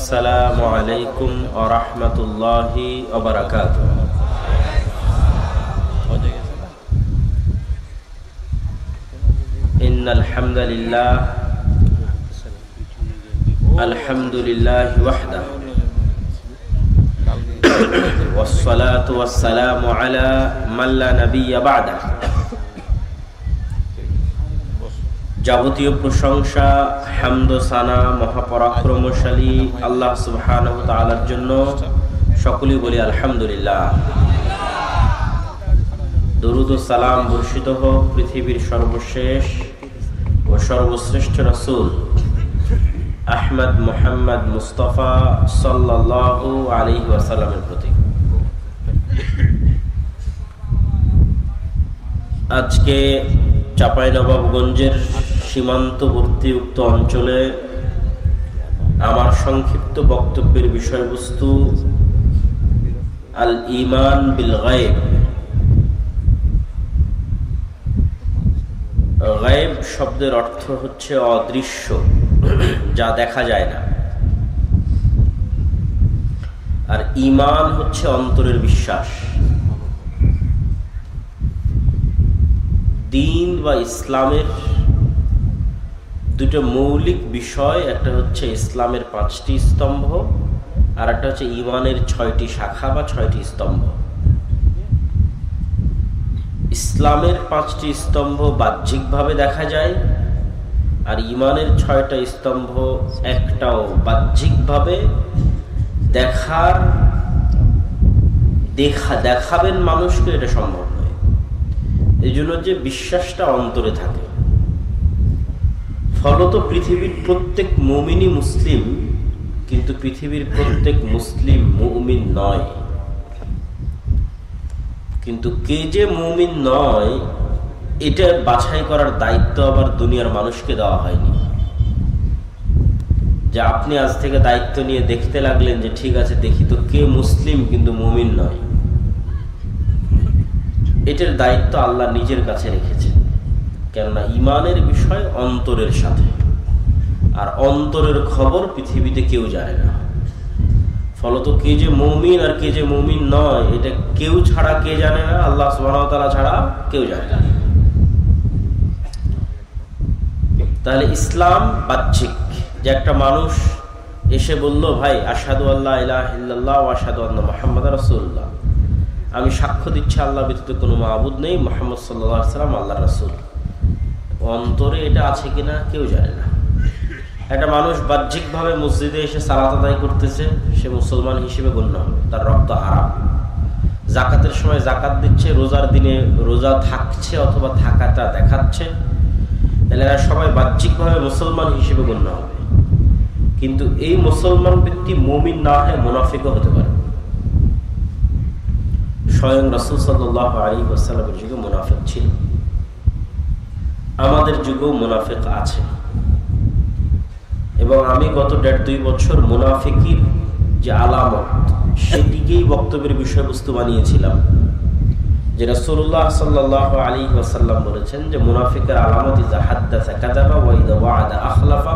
আসসালামু আলাইকুম ওয়া রাহমাতুল্লাহি ওয়া বারাকাতুহু। ইন্নাল হামদালিল্লাহ আলহামদুলিল্লাহি ওয়াহদাহু ওয়াসসালাতু ওয়াসসালামু আলা মান লা নাবিয়্যা বা'দাহু। যাবতীয় প্রশংসা, হামদ ও সানা মহাপরাক্রমশালী আল্লাহ সুবহানাহু ওয়া তাআলার জন্য। সকলেই বলি আলহামদুলিল্লাহ। দরুদ ও সালাম বর্ষিত হোক পৃথিবীর সর্বশেষ ও সর্বশ্রেষ্ঠ রাসূল আহমদ মুহাম্মদ মুস্তাফা সাল্লাল্লাহু আলাইহি ওয়াসাল্লামের প্রতি। আজকে চাঁপাইনবাবগঞ্জের সীমান্তবর্তী উক্ত অঞ্চলে আমার সংক্ষিপ্ত বক্তব্যের বিষয়বস্তু আল ঈমান বিল গায়ব। গায়ব শব্দের অর্থ হচ্ছে অদৃশ্য, যা দেখা যায় না। আর ঈমান হচ্ছে অন্তরের বিশ্বাস। দ্বীন বা ইসলামের দুটো মৌলিক বিষয়, একটা হচ্ছে ইসলামের 5টি স্তম্ভ, আর একটা হচ্ছে ঈমানের 6টি শাখা বা 6টি স্তম্ভ। ইসলামের 5টি স্তম্ভ বাহ্যিকভাবে দেখা যায়, আর ঈমানের 6টা স্তম্ভ একটাও বাহ্যিকভাবে দেখাবেন মানুষকে, এটা সম্ভব নয়। এই জন্য যে বিশ্বাসটা অন্তরে থাকে। ফলত পৃথিবীর প্রত্যেক মুমিনই মুসলিম, কিন্তু পৃথিবীর প্রত্যেক মুসলিম মুমিন নয়। কিন্তু কে যে মুমিন নয়, এটা বাছাই করার দায়িত্ব আবার দুনিয়ার মানুষকে দেওয়া হয়নি। যে আপনি আজ থেকে দায়িত্ব নিয়ে দেখতে লাগলেন যে ঠিক আছে, দেখি তো কে মুসলিম কিন্তু মুমিন নয়। এটার দায়িত্ব আল্লাহ নিজের কাছে রেখেছেন। কেননা ঈমানের বিষয় অন্তরের সাথে, আর অন্তরের খবর পৃথিবীতে কেউ জানে না। ফলত কে যে মুমিন আর কে যে মুমিন নয়, এটা কেউ ছাড়া কে জানে না, আল্লাহ সুবহানাহু ওয়া তাআলা ছাড়া কেউ জানে না। তাহলে ইসলাম বাহ্যিক, যে একটা মানুষ এসে বলল, ভাই আশহাদু আল্লা ইলাহা ইল্লাল্লাহ ওয়া আশহাদু আন্না মুহাম্মাদার রাসূলুল্লাহ, আমি সাক্ষ্য দিচ্ছি আল্লাহ ব্যতীত কোনো মাবুদ নেই, মুহাম্মদ সাল্লাল্লাহু আলাইহি ওয়াসাল্লাম আল্লাহর রাসূল। অন্তরে এটা আছে কিনা কেউ জানে না। একটা মানুষ বাহ্যিকভাবে মসজিদে এসে সালাত আদায় করতেছে, সে মুসলমান হিসেবে গণ্য হবে, তার রক্ত হারাম। জাকাতের সময় জাকাত দিচ্ছে, রোজার দিনে রোজা থাকছে অথবা থাকাটা দেখাচ্ছে, তাহলে এরা সবাই বাহ্যিকভাবে মুসলমান হিসেবে গণ্য হবে। কিন্তু এই মুসলমান ব্যক্তি মুমিন না হয়ে মুনাফিকও হতে পারে। স্বয়ং রাসূল সাল্লাল্লাহু আলাইহি ওয়াসাল্লামের যুগে মুনাফিক ছিল, আমাদের যুগেও মুনাফিক আছে। এবং আমি গত 1.5-2 বছর মুনাফিকির যে আলামত, সেটিকেই বক্তব্যের বিষয়বস্তু বানিয়েছিলাম। যে রাসূলুল্লাহ সাল্লাল্লাহু আলাইহি ওয়াসাল্লাম বলেছেন যে মুনাফিকের আলামত ইযা হাদাসা কাযাবা ওয়া ইযা ওয়া'আদা আখলাফা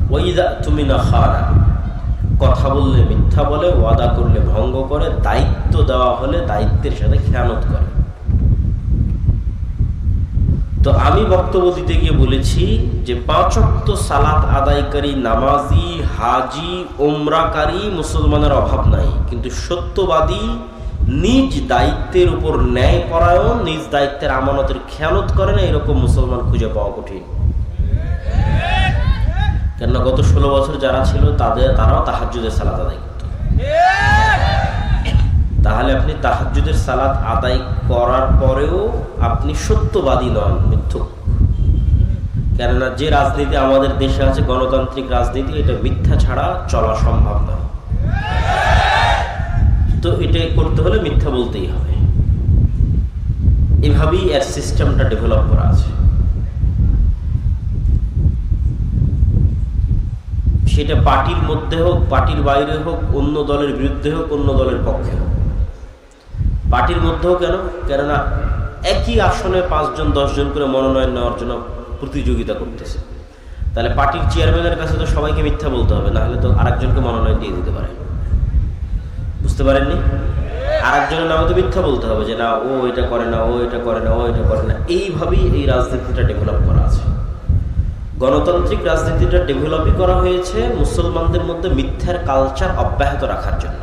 ওয়া ইযা তুমিনা খানা। কথা বললে মিথ্যা বলে, ওয়াদা করলে ভঙ্গ করে, দায়িত্ব দেওয়া হলে দায়িত্বের সাথে খেয়ানত করে। তো আমি বক্তব্য দিতে গিয়ে বলেছি যে 5 ওয়াক্ত সালাত আদায়কারী, নামাজি, হাজি, ওমরাকারী মুসলমানের অভাব নাই। কিন্তু সত্যবাদী, নিজ দায়িত্বের উপর ন্যায়পরায়ণ, নিজ দায়িত্বের আমানতের খেয়ানত করে না, এরকম মুসলমান খুঁজে পাওয়া কঠিন। কেননা গত 16 বছর যারা ছিল তারাও তাহাজ্জুদের সালাত আদায় করত। তাহলে আপনি তাহাজ্জুদের সালাত আদায় করার পরেও আপনি সত্যবাদী নন, মিথ্যুক। কেননা যে রাজনীতি আমাদের দেশে আছে, গণতান্ত্রিক রাজনীতি, এটা মিথ্যা ছাড়া চলা সম্ভব নয়। তো এটা করতে হলে মিথ্যা বলতেই হবে। এভাবেই এর সিস্টেমটা ডেভেলপ করা আছে। সেটা পার্টির মধ্যে হোক, পার্টির বাইরে হোক, অন্য দলের বিরুদ্ধে হোক, অন্য দলের পক্ষে হোক। পার্টির মধ্যেও কেননা একই আসনে 5 জন 10 জন করে মনোনয়ন নেওয়ার জন্য প্রতিযোগিতা করতেছে। তাহলে পার্টির চেয়ারম্যানের কাছে তো সবাইকে মিথ্যা বলতে হবে, না হলে তো আরেকজনকে মনোনয়ন দিয়ে দিতে পারে। বুঝতে পারেননি? আরেকজনের নামে তো মিথ্যা বলতে হবে যে না ও এটা করে না, ও এটা করে না, ও এটা করে না। এইভাবেই এই রাজনীতিটা ডেভেলপ করা আছে। গণতান্ত্রিক রাজনীতিটা ডেভেলপই করা হয়েছে মুসলমানদের মধ্যে মিথ্যার কালচার অব্যাহত রাখার জন্য।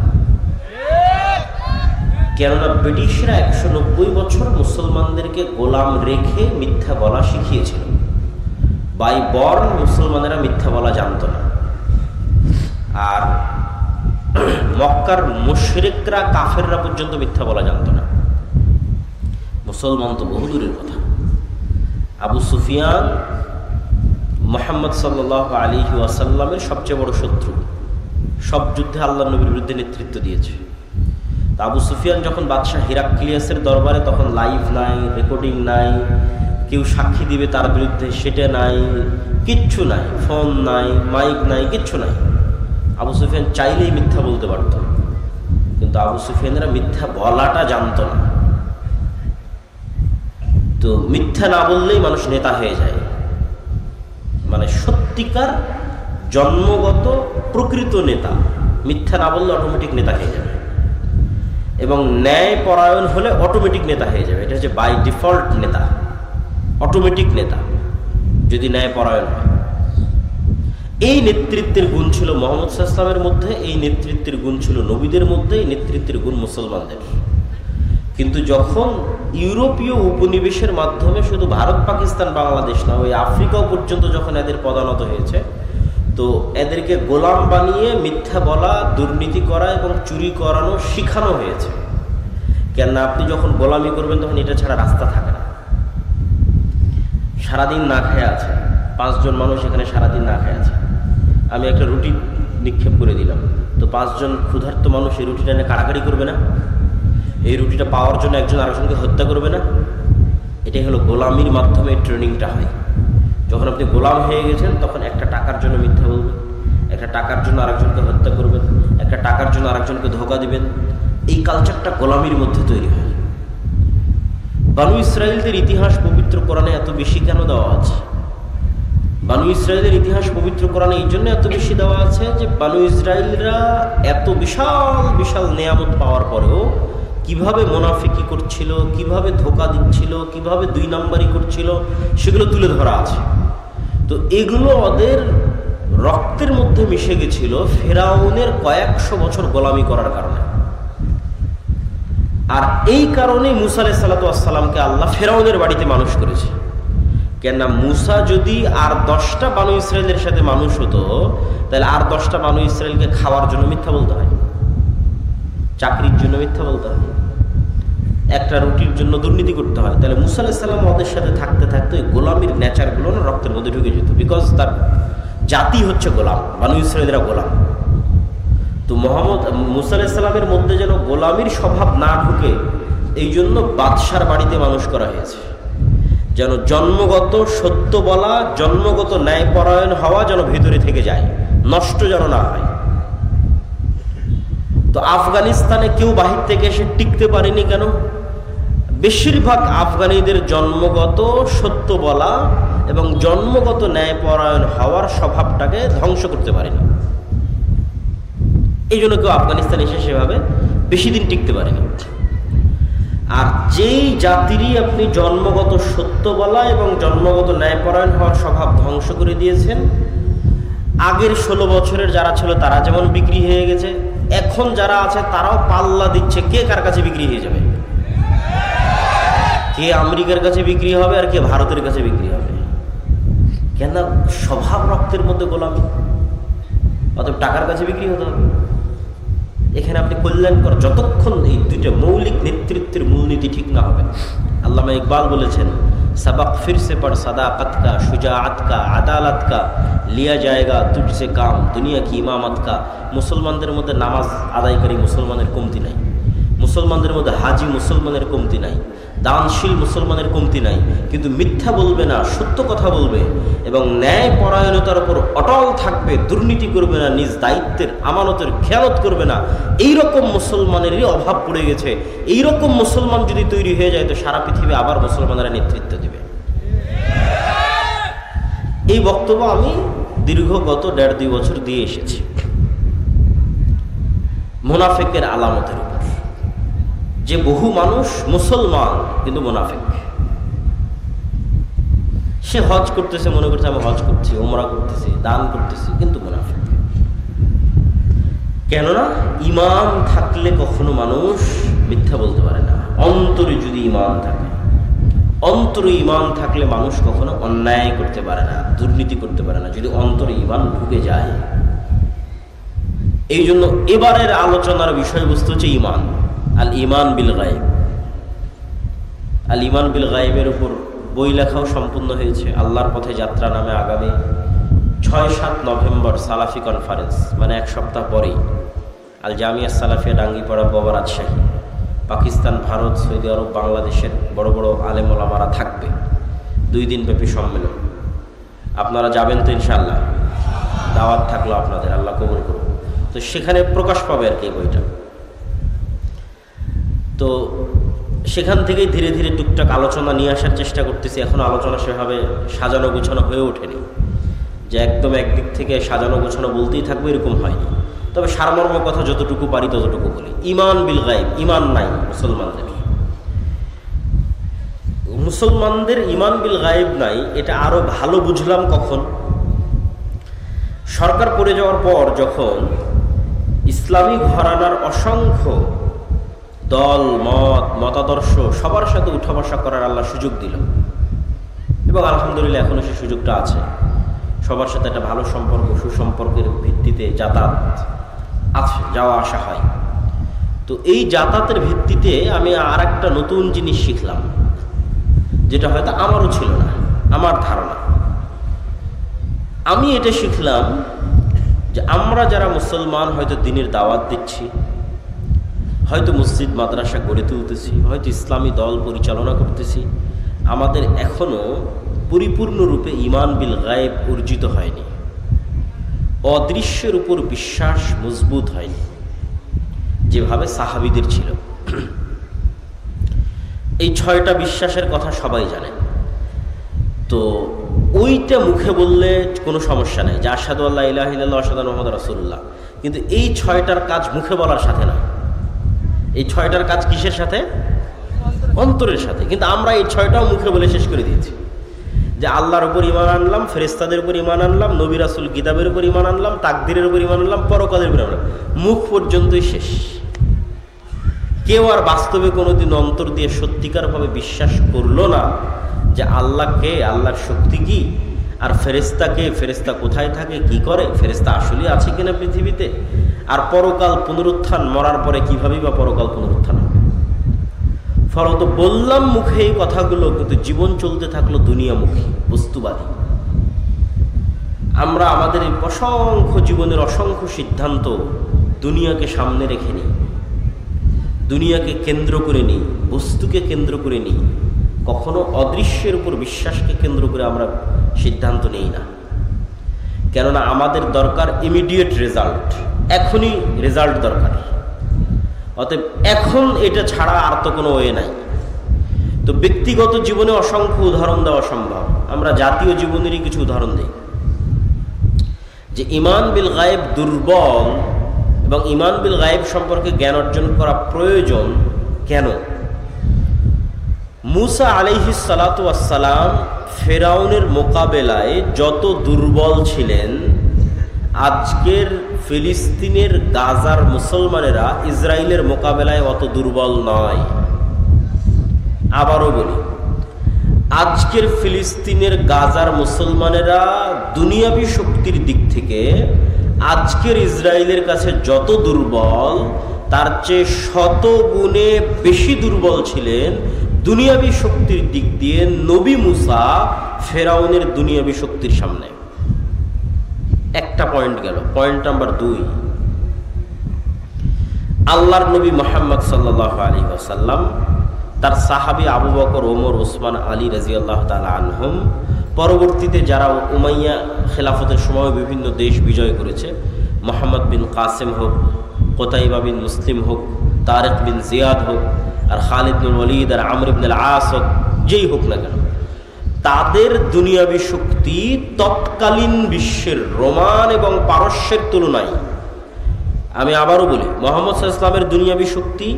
কেননা ব্রিটিশরা 190 বছর মুসলমানদেরকে গোলাম রেখে মিথ্যা বলা শিখিয়েছিল। বাই বর্ন মুসলমানেরা মিথ্যা বলা জানত না। আর মক্কার মুশরিকরা, কাফেররা পর্যন্ত মিথ্যা বলা জানত না। মুসলমান তো বহু দূরের কথা। আবু সুফিয়ান মুহাম্মদ সাল্লাল্লাহু আলাইহি ওয়াসাল্লামের সবচেয়ে বড় শত্রু, সব যুদ্ধে আল্লাহ নবীর বিরুদ্ধে নেতৃত্ব দিয়েছে। আবু সুফিয়ান যখন বাদশাহ হিরাক্লিয়াসের দরবারে, তখন লাইভ নাই, রেকর্ডিং নাই, কেউ সাক্ষী দিবে তার বিরুদ্ধে সেটা নাই, কিচ্ছু নাই, ফোন নাই, মাইক নাই, কিচ্ছু নাই। আবু সুফিয়ান চাইলেই মিথ্যা বলতে পারত, কিন্তু আবু সুফিয়ানরা মিথ্যা বলাটা জানত না। তো মিথ্যা না বললেই মানুষ নেতা হয়ে যায়, মানে সত্যিকার জন্মগত প্রকৃত নেতা মিথ্যা না বললে অটোমেটিক নেতা হয়ে যাবে, এবং ন্যায় পরায়ণ হলে অটোমেটিক নেতা হয়ে যাবে। এটা হচ্ছে বাই ডিফল্ট নেতা, অটোমেটিক নেতা যদি ন্যায় পরায়ণ হয়। এই নেতৃত্বের গুণ ছিল মুহাম্মদ সাল্লাল্লাহু আলাইহি ওয়াসাল্লামের মধ্যে, এই নেতৃত্বের গুণ ছিল নবীদের মধ্যে, এই নেতৃত্বের গুণ মুসলমানদের। কিন্তু যখন ইউরোপীয় উপনিবেশের মাধ্যমে শুধু ভারত, পাকিস্তান, বাংলাদেশ না, ওই আফ্রিকাও পর্যন্ত যখন এদের পদানত হয়েছে, তো এদেরকে গোলাম বানিয়ে মিথ্যা বলা, দুর্নীতি করা এবং চুরি করানো শিখানো হয়েছে। কেননা আপনি যখন গোলামি করবেন তখন এটা ছাড়া রাস্তা থাকে না। সারাদিন না খেয়ে আছে 5 জন মানুষ, এখানে সারাদিন না খেয়ে আছে। আমি একটা রুটি নিক্ষেপ করে দিলাম, তো 5 জন ক্ষুধার্ত মানুষ এই রুটিটা নিয়ে কাড়াকাড়ি করবে না? এই রুটিটা পাওয়ার জন্য একজন আরেকজনকে হত্যা করবে না? এটাই হলো গোলামির মাধ্যমে ট্রেনিংটা হয়। যখন আপনি গোলাম হয়ে গেছেন তখন একটা টাকার জন্য মিথ্যা বলবেন, একটা টাকার জন্য আরেকজনকে হত্যা করবেন, একটা টাকার জন্য আরেকজনকে ধোঁকা দিবেন। এই কালচারটা গোলামির মধ্যে তৈরি হয়। বানু ইসরাইলদের ইতিহাস পবিত্র কোরআনে এত বেশি কেন দেওয়া আছে? বানু ইসরাইলের ইতিহাস পবিত্র কোরআনে এই জন্য এত বেশি দেওয়া আছে যে বানু ইসরাইলরা এত বিশাল বিশাল নেয়ামত পাওয়ার পরেও কিভাবে মুনাফিকি করছিল, কিভাবে ধোঁকা দিচ্ছিল, কিভাবে 2 নাম্বারি করছিল, সেগুলো তুলে ধরা আছে। তো এগুলো ওদের রক্তের মধ্যে মিশে গেছিল ফেরাউনের কয়েকশো বছর গোলামি করার কারণে। আর এই কারণে মুসা আলাইহিস সালাতু ওয়াস সালামকে আল্লাহ ফেরাউনের বাড়িতে মানুষ করেছে। কেননা মুসা যদি আর 10টা বানু ইসরায়েলের সাথে মানুষ হতো, তাহলে আর 10টা বানু ইসরায়েলকে খাওয়ার জন্য মিথ্যা বলতে হয়, চাকরির জন্য মিথ্যা বলতে হয়, একটা রুটির জন্য দুর্নীতি করতে হয়। তাহলে মুসা আলাইহিস সালাম ওদের সাথে থাকতে থাকতে ওই গোলামির নেচারগুলো না রক্তের মধ্যে ঢুকে যেত। বিকজ তার জাতি হচ্ছে গোলাম, বানু ইসরায়েলরা গোলাম। তো মুসা আলাইহিস সালামের মধ্যে যেন গোলামির স্বভাব না ঢুকে, এই জন্য বাদশার বাড়িতে মানুষ করা হয়েছে, যেন জন্মগত সত্য বলা, জন্মগত ন্যায়পরায়ণ হওয়া যেন ভেতরে থেকে যায়, নষ্ট যেন না হয়। তো আফগানিস্তানে কেউ বাহির থেকে এসে টিকতে পারেনি কেন? বেশিরভাগ আফগানিদের জন্মগত সত্য বলা এবং জন্মগত ন্যায়পরায়ণ হওয়ার স্বভাবটাকে ধ্বংস করতে পারেনি। এই জন্য কেউ আফগানিস্তানে এসে সেভাবে বেশি দিন টিকতে পারেনি। আর যেই জাতিরই আপনি জন্মগত সত্য বলা এবং জন্মগত ন্যায়পরায়ণ হওয়ার স্বভাব ধ্বংস করে দিয়েছেন, আগের 16 বছরের যারা ছিল তারা যেমন বিক্রি হয়ে গেছে, এখন যারা আছে তারাও পাল্লা দিচ্ছে কে কার কাছে বিক্রি হয়ে যাবে, কে আমেরিকার কাছে বিক্রি হবে আর কে ভারতের কাছে বিক্রি হবে। কেন? স্বভাব রক্তের মধ্যে গোলামি, অতএব টাকার কাছে বিক্রি হতে হবে। এখানে আপনি কল্যাণকর যতক্ষণ এই 2টা মৌলিক নেতৃত্বের মূলনীতি ঠিক না হবে। আল্লামা ইকবাল বলেছেন, सबक फिर से पढ़ सदाकत का, शुजाअत का, আদালত का, लिया जाएगा तुझसे काम, दुनिया की इमामत का। মুসলমানদের মধ্যে নামাজ আদায়কারী মুসলমানের কমতি নাই, মুসলমানদের মধ্যে হাজি মুসলমানের কমতি নাই, দানশীল মুসলমানের কমতি নাই, কিন্তু মিথ্যা বলবে না, সত্য কথা বলবে এবং ন্যায় পরায়ণতার উপর অটল থাকবে, দুর্নীতি করবে না, নিজ দায়িত্বের আমানতের খেয়ালত করবে না। এইরকম মুসলমানেরই অভাব পড়ে গেছে। এইরকম মুসলমান যদি তৈরি হয়ে যায় তো সারা পৃথিবী আবার মুসলমানেরা নেতৃত্ব দেবে। এই বক্তব্য আমি দীর্ঘ গত 1.5-2 বছর দিয়ে এসেছি মুনাফিকের আলামতের উপর, যে বহু মানুষ মুসলমান কিন্তু মুনাফিক। সে হজ করতেছে, মনে করছে আমি হজ করছি, ওমরা করতেছি, দান করতেছি, কিন্তু মুনাফিক। কেননা ঈমান থাকলে কখনো মানুষ মিথ্যা বলতে পারে না। অন্তরে যদি ঈমান থাকে, অন্তরে ঈমান থাকলে মানুষ কখনো অন্যায় করতে পারে না, দুর্নীতি করতে পারে না, যদি অন্তরে ঈমান ঢুকে যায়। এই জন্য এবারের আলোচনার বিষয়বস্তু হচ্ছে ঈমান, আল ঈমান বিল গায়ব। আল ঈমান বিল গায়বের উপর বই লেখাও সম্পূর্ণ হয়েছে। আল্লাহর পথে যাত্রা নামে আগামী 6-7 নভেম্বর সালাফি কনফারেন্স, মানে 1 সপ্তাহ পরেই আল জামিয়া সালাফিয়া ডাঙ্গিপাড়া বাবা রাজশাহী, পাকিস্তান, ভারত, সৌদি আরব, বাংলাদেশের বড় বড় আলেম ওলামারা থাকবে। 2 দিন ব্যাপী সম্মেলন। আপনারা যাবেন তো ইনশাআল্লাহ? দাওয়াত থাকলো আপনাদের, আল্লাহ কবুল করুন। তো সেখানে প্রকাশ পাবে আর কি বইটা। তো সেখান থেকেই ধীরে ধীরে টুকটাক আলোচনা নিয়ে আসার চেষ্টা করতেছি। এখন আলোচনা সেভাবে সাজানো গোছানো হয়ে ওঠেনি, যে একদম একদিক থেকে সাজানো গোছানো বলতেই থাকবে এরকম হয়নি। তবে সারমর্ম কথা যতটুকু পারি ততটুকু বলি। ঈমান বিল গায়ব, ঈমান নাই মুসলমানদের ঈমান বিল গায়ব নাই। এটা আরো ভালো বুঝলাম কখন, সরকার পড়ে যাওয়ার পর যখন ইসলামী ঘরানার অসংখ্য দল, মতাদর্শ সবার সাথে উঠা বসা করার আল্লাহ সুযোগ দিল, এবং আলহামদুলিল্লাহ এখনো সে সুযোগটা আছে। সবার সাথে একটা ভালো সম্পর্ক, সুসম্পর্কের ভিত্তিতে যাতায়াত আছে, যাওয়া আসা হয়। তো এই যাতায়াতের ভিত্তিতে আমি আর একটা নতুন জিনিস শিখলাম, যেটা হয়তো আমারও ছিল না, আমার ধারণা। আমি এটা শিখলাম যে আমরা যারা মুসলমান হয়তো দ্বীনের দাওয়াত দিচ্ছি, হয়তো মসজিদ মাদ্রাসা গড়ে তুলতেছি, হয়তো ইসলামী দল পরিচালনা করতেছি, আমাদের এখনো পরিপূর্ণরূপে ঈমান বিল গায়ব অর্জিত হয়নি। অদৃশ্যের উপর বিশ্বাস মজবুত হয়নি, যেভাবে সাহাবীদের ছিল। এই 6টা বিশ্বাসের কথা সবাই জানে। তো ওইটা মুখে বললে কোনো সমস্যা নেই, যে আশহাদু আল্লা ইলাহা ইল্লাল্লাহ ওয়া আশহাদু আন্না মুহাম্মাদার রাসূলুল্লাহ। কিন্তু এই 6টার কাজ মুখে বলার সাথে না, এই 6টার কাজ কিসের সাথে? অন্তরের সাথে। কিন্তু আমরা এই 6টাও মুখে বলে শেষ করে দিয়েছি, যে আল্লাহর উপর ঈমান আনলাম, ফেরেশতাদের উপর ঈমান আনলাম, নবী রাসূল কিতাবের উপর ঈমান আনলাম, তাকদীরের উপর ঈমান আনলাম, পরকালের উপর ঈমান আনলাম। মুখ পর্যন্তই শেষ। কেউ আর বাস্তবে কোনোদিন অন্তর দিয়ে সত্যিকারভাবে বিশ্বাস করলো না যে আল্লাহ কে, আল্লাহর শক্তি কি, আর ফেরেশতা কে, ফেরেশতা কোথায় থাকে, কি করে, ফেরেশতা আসলে আছে কিনা পৃথিবীতে, আর পরকাল পুনরুত্থান, মরার পরে কিভাবেই বা পরকাল পুনরুত্থান হবে। ফলত বললাম মুখে এই কথাগুলো, কিন্তু জীবন চলতে থাকলো দুনিয়ামুখী, বস্তুবাদী। আমরা আমাদের এই অসংখ্য জীবনের অসংখ্য সিদ্ধান্ত দুনিয়াকে সামনে রেখে নিই, দুনিয়াকে কেন্দ্র করে নিই, বস্তুকে কেন্দ্র করে নিই। কখনো অদৃশ্যের উপর বিশ্বাসকে কেন্দ্র করে আমরা সিদ্ধান্ত নেই না। কেননা আমাদের দরকার ইমিডিয়েট রেজাল্ট, এখনই রেজাল্ট দরকার। অতএব এখন এটা ছাড়া আর তো কোনো ওয়ে নাই। তো ব্যক্তিগত জীবনে অসংখ্য উদাহরণ দেওয়া সম্ভব, আমরা জাতীয় জীবনেরই কিছু উদাহরণ দিই। যে ঈমান বিল গায়ব দুর্বল এবং ঈমান বিল গায়ব সম্পর্কে জ্ঞান অর্জন করা প্রয়োজন কেন? মুসা আলাইহিস সালাতু ওয়াস সালাম ফেরাউনের মোকাবেলায় যত দুর্বল ছিলেন, আজকের ফিলিস্তিনের গাজার মুসলমানেরা ইসরায়েলের মোকাবেলায় অত দুর্বল নয়। আবারও বলি, আজকের ফিলিস্তিনের গাজার মুসলমানেরা দুনিয়াবী শক্তির দিক থেকে আজকের ইসরায়েলের কাছে যত দুর্বল, তার চেয়ে 100 গুণে বেশি দুর্বল ছিলেন দুনিয়াবী শক্তির দিক দিয়ে নবী মুসা ফেরাউনের দুনিয়াবী শক্তির সামনে। একটা পয়েন্ট গেল। পয়েন্ট নাম্বার 2, আল্লাহর নবী মুহাম্মদ সাল্লাল্লাহু আলাইহি ওয়াসাল্লাম তার সাহাবী আবু বকর, ওমর, ওসমান, আলী রাদিয়াল্লাহু তাআলা আনহুম, পরবর্তীতে যারা উমাইয়া খেলাফতের সময় বিভিন্ন দেশ বিজয় করেছে, মোহাম্মদ বিন কাসেম হোক, কোতাইবা বিন মুসলিম হোক, তারেক বিন জিয়াদ হোক, আর খালিদ বিন ওয়ালিদ, আর আমর ইবনে আল আস হোক, যেই হোক না কেন, তাদের দুনিয়াবী শক্তি তৎকালীন বিশ্বের রোমান এবং পারস্যের তুলনায়, আমি আবারও বলি, মুহাম্মদ সাল্লাল্লাহু আলাইহি ওয়াসাল্লামের দুনিয়াবী শক্তি,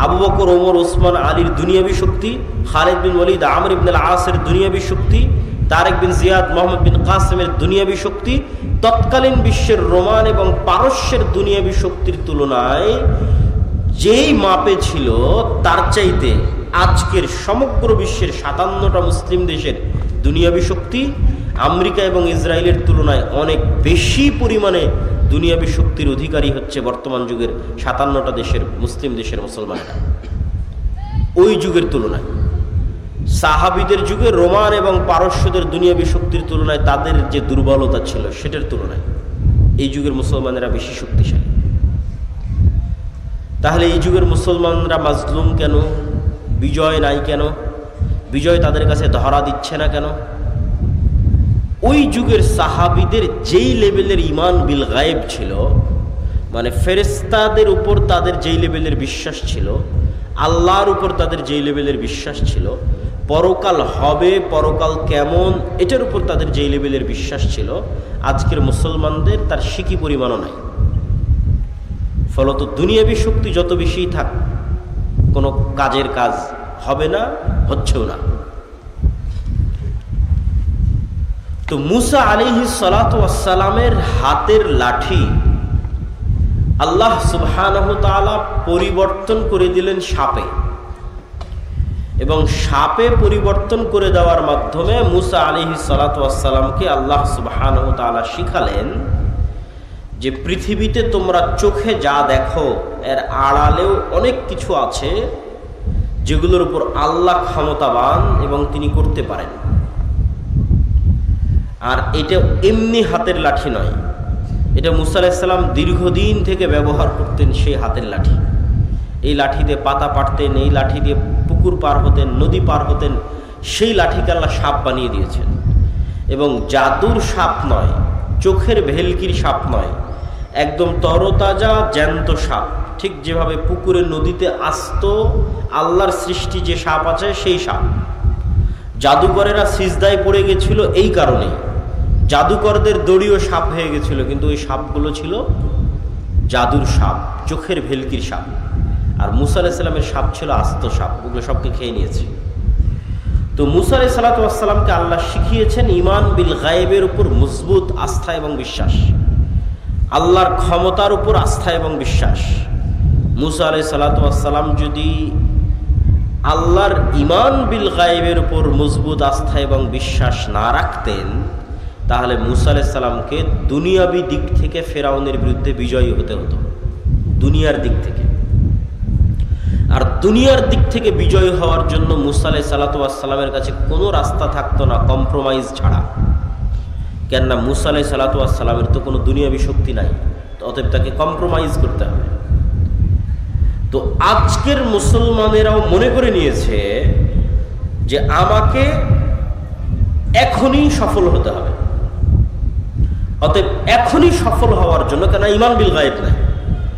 আবু বকর, ওমর, ওসমান, আলীর দুনিয়াবী শক্তি, খালিদ বিন ওয়ালিদ, আমর ইবনে আল আসের দুনিয়াবী শক্তি, তারেক বিন জিয়াদ, মোহাম্মদ বিন কাসেমের দুনিয়াবী শক্তি তৎকালীন বিশ্বের রোমান এবং পারস্যের দুনিয়াবী শক্তির তুলনায় যেই মাপে ছিল, তার চাইতে আজকের সমগ্র বিশ্বের 57টা মুসলিম দেশের দুনিয়াবী শক্তি আমেরিকা এবং ইসরায়েলের তুলনায় অনেক বেশি পরিমাণে দুনিয়াবী শক্তির অধিকারী হচ্ছে বর্তমান যুগের 57টা দেশের মুসলিম দেশের মুসলমানেরা। ওই যুগের তুলনায় সাহাবীদের যুগে রোমান এবং পারস্যদের দুনিয়াবী শক্তির তুলনায় তাদের যে দুর্বলতা ছিল সেটার তুলনায় এই যুগের মুসলমানেরা বেশি শক্তিশালী। তাহলে এই যুগের মুসলমানরা মাজলুম কেন? বিজয় নাই কেন? বিজয় তাদের কাছে ধরা দিচ্ছে না কেন? ওই যুগের সাহাবীদের যেই লেভেলের ঈমান বিল গায়েব ছিল, মানে ফেরেশতাদের উপর তাদের যেই লেভেলের বিশ্বাস ছিল, আল্লাহর উপর তাদের যেই লেভেলের বিশ্বাস ছিল, পরকাল হবে, পরকাল কেমন, এটার উপর তাদের যেই লেভেলের বিশ্বাস ছিল, আজকের মুসলমানদের তার সিকি পরিমাণও নাই। ফলত দুনিয়াবী শক্তি যত বেশি থাক, কোনো কাজের কাজ হবে না, হচ্ছেও না। তো মুসা আলাইহিস সালাতু ওয়াস সালামের হাতের লাঠি আল্লাহ সুবহানাহু তাআলা পরিবর্তন করে দিলেন সাপে, এবং সাপে পরিবর্তন করে দেওয়ার মাধ্যমে মুসা আলাইহিস সালাতু ওয়াস সালামকে আল্লাহ সুবহানাহু তাআলা শিখালেন যে পৃথিবীতে তোমরা চোখে যা দেখো এর আড়ালেও অনেক কিছু আছে যেগুলোর উপর আল্লাহ ক্ষমতাবান এবং তিনি করতে পারেন। আর এটা এমনি হাতের লাঠি নয়, এটা মুসা আলাইহিস সালাম দীর্ঘদিন থেকে ব্যবহার করতেন সেই হাতের লাঠি। এই লাঠি দিয়ে পাতা পাড়তেন, এই লাঠি দিয়ে পুকুর পার হতেন, নদী পার হতেন। সেই লাঠিকে আল্লাহ সাপ বানিয়ে দিয়েছেন, এবং জাদুর সাপ নয়, চোখের ভেলকির সাপ নয়, একদম তরতাজা জ্যান্ত সাপ। ঠিক যেভাবে পুকুরে নদীতে আস্ত আল্লাহর সৃষ্টি যে সাপ আছে সেই সাপ। জাদুকরেরা সিজদায় পড়ে গেছিল এই কারণে, জাদুকরদের দড়িও সাপ হয়ে গেছিল, কিন্তু ওই সাপগুলো ছিল জাদুর সাপ, চোখের ভেলকির সাপ। আর মুসা আলাইহিস সালামের সাপ ছিল আস্ত সাপ, ওগুলো সবকে খেয়ে নিয়েছে। তো মুসা আলাইহিস সালাতু ওয়াস সালামকে আল্লাহ শিখিয়েছেন ঈমান বিল গায়েবের উপর মজবুত আস্থা এবং বিশ্বাস, আল্লাহর ক্ষমতার উপর আস্থা এবং বিশ্বাস। মুসা আলাইহিস সালাতু ওয়াস সালাম যদি আল্লাহর ঈমান বিল গায়েবের উপর মজবুত আস্থা এবং বিশ্বাস না রাখতেন, তাহলে মুসা আলাইহিস সালামকে দুনিয়াবী দিক থেকে ফেরাউনের বিরুদ্ধে বিজয়ী হতে হতো, দুনিয়ার দিক থেকে। আর দুনিয়ার দিক থেকে বিজয়ী হওয়ার জন্য মুসা আলাইহিস সালাতু ওয়াস সালামের কাছে কোনো রাস্তা থাকতো না কম্প্রোমাইজ ছাড়া। কেননা মুসা আলাইহিস সালাতু ওয়াস সালামের তো কোনো দুনিয়াবী শক্তি নাই, অতএব তাকে কম্প্রোমাইজ করতে হবে। তো আজকের মুসলমানেরাও মনে করে নিয়েছে যে আমাকে এখনই সফল হতে হবে, অতএব এখনই সফল হওয়ার জন্য, কেন ঈমান বিল গায়েব নাই,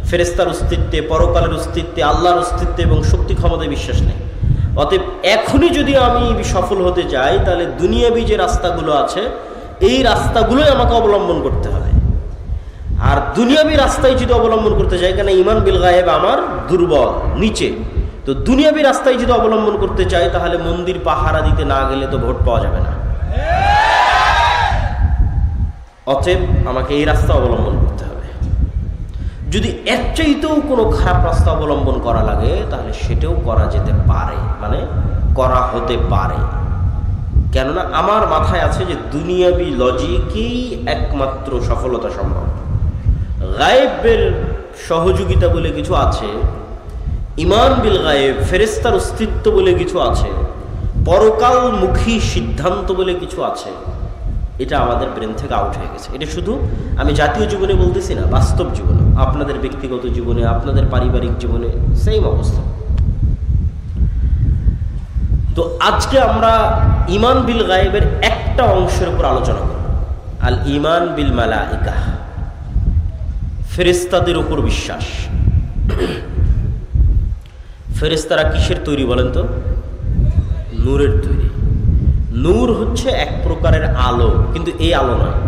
ফেরেশতার অস্তিত্বে, পরকালের অস্তিত্বে, আল্লাহর অস্তিত্বে এবং শক্তি ক্ষমতায় বিশ্বাস নেই। অতএব এখনই যদি আমি সফল হতে চাই, তাহলে দুনিয়াবী যে রাস্তাগুলো আছে এই রাস্তাগুলোই আমাকে অবলম্বন করতে হবে। আর দুনিয়াবী রাস্তায় যদি অবলম্বন করতে চাই, কেন ঈমান বিল গায়েব আমার দুর্বল, নিচে, তো দুনিয়াবী রাস্তায় যদি অবলম্বন করতে চাই, তাহলে মন্দির পাহারা দিতে না গেলে তো ভোট পাওয়া যাবে না। অতএব আমাকে এই রাস্তা অবলম্বন করতে হবে। যদি এর চাইতেও কোনো খারাপ রাস্তা অবলম্বন করা লাগে, তাহলে সেটাও করা যেতে পারে, মানে করা হতে পারে। কেননা আমার মাথায় আছে যে দুনিয়াবী লজিকেই একমাত্র সফলতা সম্ভব। গায়েবের সহযোগিতা বলে কিছু আছে, ঈমান বিল গায়েব, ফেরেশতার অস্তিত্ব বলে কিছু আছে, পরকালমুখী সিদ্ধান্ত বলে কিছু আছে, এটা আমাদের ব্রেন থেকে আউট হয়ে গেছে। এটা শুধু আমি জাতীয় জীবনে বলতেছি না, বাস্তব জীবনে, আপনাদের ব্যক্তিগত জীবনে, আপনাদের পারিবারিক জীবনে সেম অবস্থা। তো আজকে আমরা ঈমান বিল গায়েবের একটা অংশের উপর আলোচনা করব, আল ঈমান বিল মালাইকা, ফেরেশতাদের উপর বিশ্বাস। ফেরেশতারা কিসের তৈরি বলেন তো? নূরের তৈরি। নূর হচ্ছে এক প্রকারের আলো, কিন্তু এই আলো নয়,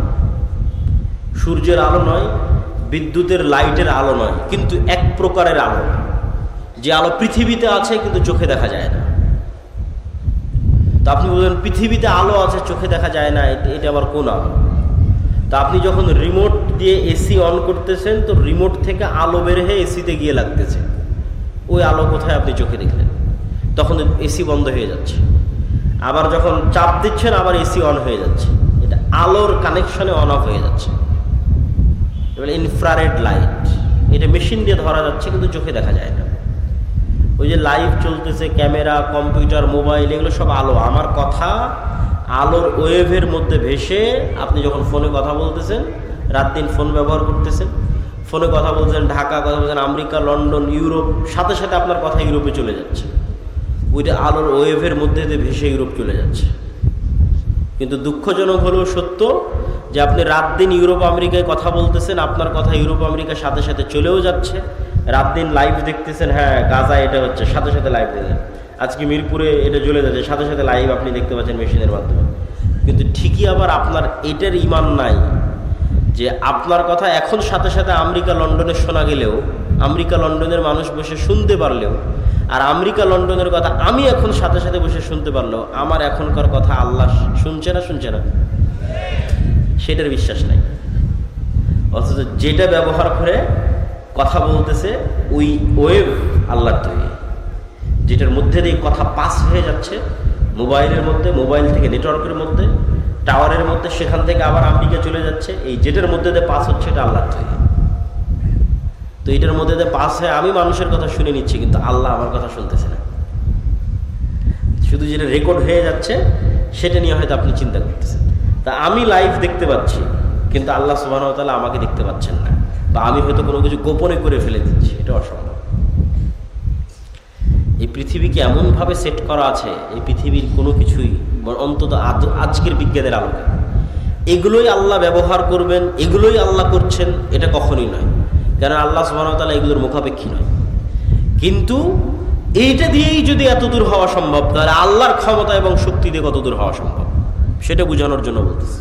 সূর্যের আলো নয়, বিদ্যুতের লাইটের আলো নয়, কিন্তু এক প্রকারের আলো, যে আলো পৃথিবীতে আছে কিন্তু চোখে দেখা যায় না। তো আপনি বলবেন পৃথিবীতে আলো আছে চোখে দেখা যায় না, এটা আবার কোন আলো? তো আপনি যখন রিমোট দিয়ে এসি অন করতেছেন, তো রিমোট থেকে আলো বের হয়ে এসিতে গিয়ে লাগতেছে, ওই আলো কোথায় আপনি চোখে দেখলেন? তখন এসি বন্ধ হয়ে যাচ্ছে। আবার যখন চাপ দিচ্ছেন আবার এসি অন হয়ে যাচ্ছে, এটা আলোর কানেকশনে অন অফ হয়ে যাচ্ছে। এবার ইনফ্রারেড লাইট, এটা মেশিন দিয়ে ধরা যাচ্ছে কিন্তু চোখে দেখা যায় না। ওই যে লাইভ চলতেছে, ক্যামেরা, কম্পিউটার, মোবাইল, এগুলো সব আলো। আমার কথা আলোর ওয়েভের মধ্যে ভেসে আপনি যখন ফোনে কথা বলতেছেন, রাত দিন ফোন ব্যবহার করতেছেন, ফোনে কথা বলছেন, ঢাকা কথা বলছেন, আমেরিকা, লন্ডন, ইউরোপ, সাথে সাথে আপনার কথা ইউরোপে চলে যাচ্ছে। ওইটা আলোর ওয়েভের মধ্যে দিয়ে ভেসে ইউরোপ চলে যাচ্ছে। কিন্তু দুঃখজনক হলেও সত্য যে আপনি রাত দিন ইউরোপ আমেরিকায় কথা বলতেছেন, আপনার কথা ইউরোপ আমেরিকার সাথে সাথে চলেও যাচ্ছে। রাত দিন লাইভ দেখতেছেন, হ্যাঁ গাজায় এটা হচ্ছে, সাথে সাথে লাইভ দেখেন। আজকে মিরপুরে এটা চলে যাচ্ছে, সাথে সাথে লাইভ আপনি দেখতে পাচ্ছেন মেশিনের মাধ্যমে। কিন্তু ঠিকই আবার আপনার এটার ইমান নাই যে আপনার কথা এখন সাথে সাথে আমেরিকা লন্ডনে শোনা গেলেও, আমেরিকা লন্ডনের মানুষ বসে শুনতে পারলেও, আর আমেরিকা লন্ডনের কথা আমি এখন সাথে সাথে বসে শুনতে পারলেও আমার এখনকার কথা আল্লাহ শুনছে না, সেটার বিশ্বাস নাই। অথচ যেটা ব্যবহার করে কথা বলতেছে ওই ওয়েভ আল্লাহর তৈরি, যেটার মধ্যে দিয়ে কথা পাস হয়ে যাচ্ছে মোবাইলের মধ্যে, মোবাইল থেকে নেটওয়ার্কের মধ্যে, টাওয়ারের মধ্যে, সেখান থেকে আবার আমেরিকা চলে যাচ্ছে, এই যেটার মধ্যে দিয়ে পাস হচ্ছে এটা আল্লাহর তৈরি। তো এটার মধ্যে দিয়ে পাস হয়ে আমি মানুষের কথা শুনে নিচ্ছি, কিন্তু আল্লাহ আমার কথা শুনতেছে না। শুধু যেটা রেকর্ড হয়ে যাচ্ছে সেটা নিয়ে হয়তো আপনি চিন্তা করতেছেন। তা আমি লাইভ দেখতে পাচ্ছি, কিন্তু আল্লাহ সুবহানাহু ওয়া তাআলা আমাকে দেখতে পাচ্ছেন না, বা আমি হয়তো কোনো কিছু গোপনে করে ফেলে দিচ্ছি, এটা অসম্ভব। এই পৃথিবীকে এমনভাবে সেট করা আছে, এই পৃথিবীর কোনো কিছুই, অন্তত আজকের বিজ্ঞানের আলোকে, এগুলোই আল্লাহ ব্যবহার করবেন, এগুলোই আল্লাহ করছেন, এটা কখনই নয়। কেন আল্লাহ সুবহানাহু ওয়া তাআলা এগুলোর মুখাপেক্ষী নয়। কিন্তু এইটা দিয়েই যদি এত দূর হওয়া সম্ভব, তাহলে আল্লাহর ক্ষমতা এবং শক্তি দিয়ে কত দূর হওয়া সম্ভব, সেটা বোঝানোর জন্য বলতেছি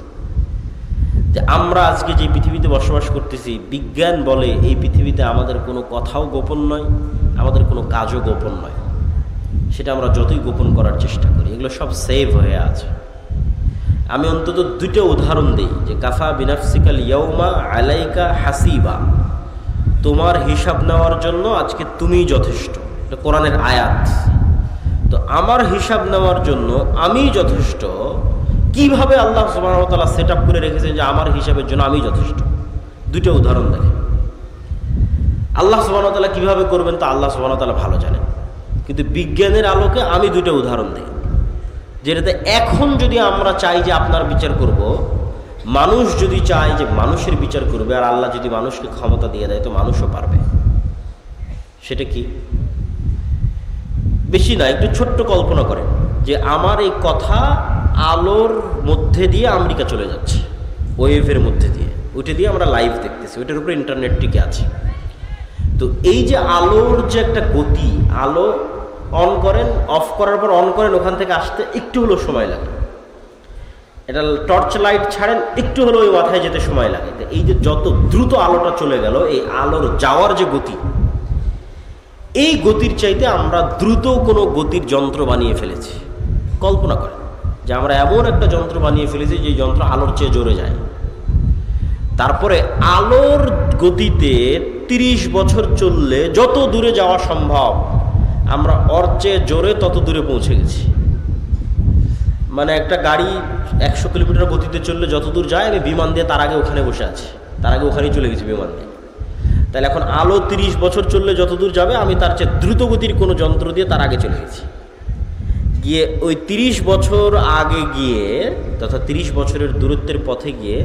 যে আমরা আজকে যে পৃথিবীতে বসবাস করতেছি, বিজ্ঞান বলে এই পৃথিবীতে আমাদের কোনো কথাও গোপন নয়, আমাদের কোনো কাজও গোপন নয়। সেটা আমরা যতই গোপন করার চেষ্টা করি, এগুলো সব সেভ হয়ে আছে। আমি অন্তত দুটো উদাহরণ দিই যে কাফা বিনাফসিকাল ইয়াউমা আলাইকা হাসিবা, তোমার হিসাব নেওয়ার জন্য আজকে তুমিই যথেষ্ট, এটা কোরআনের আয়াত। তো আমার হিসাব নেওয়ার জন্য আমি যথেষ্ট, কিভাবে আল্লাহ সুবহানাহু ওয়া তাআলা সেট আপ করে রেখেছেন যে আমার হিসাবের জন্য আমি যথেষ্ট। দুটো উদাহরণ দেখেন। আল্লাহ সুবহানাহু ওয়া তাআলা কিভাবে করবেন তা আল্লাহ সুবহানাহু ওয়া তাআলা ভালো জানেন, কিন্তু বিজ্ঞানের আলোকে আমি দুটো উদাহরণ দিই, যেটাতে এখন যদি আমরা চাই যে আপনার বিচার করব, মানুষ যদি চায় যে মানুষের বিচার করবে, আর আল্লাহ যদি মানুষকে ক্ষমতা দিয়ে দেয় তো মানুষও পারবে। সেটা কি? বেশি না, একটু ছোট্ট কল্পনা করেন যে আমার এই কথা আলোর মধ্যে দিয়ে আমেরিকা চলে যাচ্ছে, ওয়েভের মধ্যে দিয়ে, ওইটা দিয়ে আমরা লাইভ দেখতেছি, ওইটার উপরে ইন্টারনেট টিকে আছে। তো এই যে আলোর যে একটা গতি, আলো অন করেন, অফ করার পর অন করেন, ওখান থেকে আসতে একটু হলেও সময় লাগে। এটা টর্চ লাইট ছাড়েন, একটু হলেও ওই মাথায় যেতে সময় লাগে। এই যে যত দ্রুত আলোটা চলে গেল, এই আলোর যাওয়ার যে গতি, এই গতির চাইতে আমরা দ্রুত কোনো গতির যন্ত্র বানিয়ে ফেলেছি। কল্পনা করেন যে আমরা এমন একটা যন্ত্র বানিয়ে ফেলেছি যে যন্ত্র আলোর চেয়ে জোরে যায়। তারপরে আলোর গতিতে 30 বছর চললে যত দূরে যাওয়া সম্ভব, আমরা ওর চেয়ে জোরে তত দূরে পৌঁছে গেছি। মানে একটা গাড়ি 100 কিলোমিটার গতিতে চললে যত দূর যায়, আমি বিমান দিয়ে তার আগে ওখানে বসে আছি, তার আগে ওখানেই চলে গেছি বিমান দিয়ে। তাহলে এখন আলো 30 বছর চললে যত দূর যাবে, আমি তার চেয়ে দ্রুত গতির কোনো যন্ত্র দিয়ে তার আগে চলে গেছি। গিয়ে ওই 30 বছর আগে গিয়ে, তথা 30 বছরের দূরত্বের পথে গিয়ে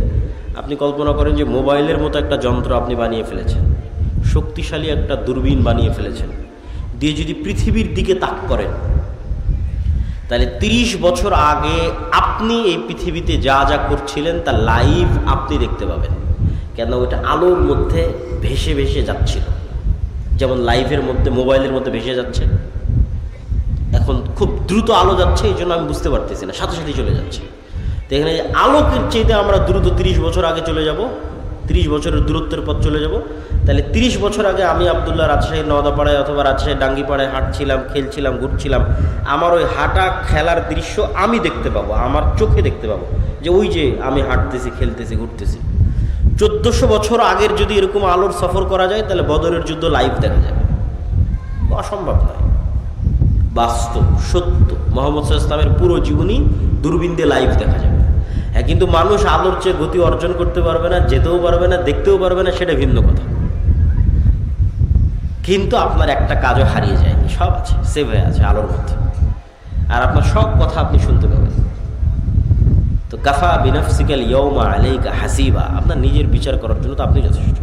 আপনি কল্পনা করেন যে মোবাইলের মতো একটা যন্ত্র আপনি বানিয়ে ফেলেছেন, শক্তিশালী একটা দূরবীন বানিয়ে ফেলেছেন, দিয়ে যদি পৃথিবীর দিকে তাক করেন, তাহলে 30 বছর আগে আপনি এই পৃথিবীতে যা যা করছিলেন তা লাইভ আপনি দেখতে পাবেন। কেন? ওইটা আলোর মধ্যে ভেসে ভেসে যাচ্ছিল, যেমন লাইভের মধ্যে মোবাইলের মধ্যে ভেসে যাচ্ছে। এখন খুব খুব দ্রুত আলো যাচ্ছে, এই জন্য আমি বুঝতে পারতেছি না, সাথে সাথেই চলে যাচ্ছে। তো এখানে আলোকের চাইতে আমরা দ্রুত 30 বছর আগে চলে যাব, 30 বছরের দূরত্বের পথ চলে যাব। তাহলে 30 বছর আগে আমি আবদুল্লাহ রাজশাহীর নওদাপাড়ায় অথবা রাজশাহীর ডাঙ্গিপাড়ায় হাঁটছিলাম, খেলছিলাম, ঘুরছিলাম, আমার ওই হাঁটা খেলার দৃশ্য আমি দেখতে পাবো, আমার চোখে দেখতে পাবো যে ওই যে আমি হাঁটতেছি, খেলতেছি, ঘুরতেছি। 1400 বছর আগের যদি এরকম আলোর সফর করা যায় তাহলে বদরের যুদ্ধ লাইভ দেখা যাবে। অসম্ভব নয়, বাস্তব সত্য। মুহাম্মদ সাল্লাল্লাহু আলাইহি ওয়াসাল্লামের পুরো জীবনী দূরবীন দিয়ে লাইভ দেখা যাবে। হ্যাঁ, কিন্তু মানুষ আলোর চেয়ে গতি অর্জন করতে পারবে না, যেতেও পারবে না, দেখতেও পারবে না, সেটা ভিন্ন কথা। কিন্তু আপনার একটা কাজও হারিয়ে যায়নি, সব আছে, সেভ হয়ে আছে আলোর মধ্যে, আর আপনার সব কথা আপনি শুনতে পাবেন। তো কাফা বিনাফসিকাল ইয়াউমা আলাইকা হাসিবা, আপনার নিজের বিচার করার জন্য তো আপনি যথেষ্ট।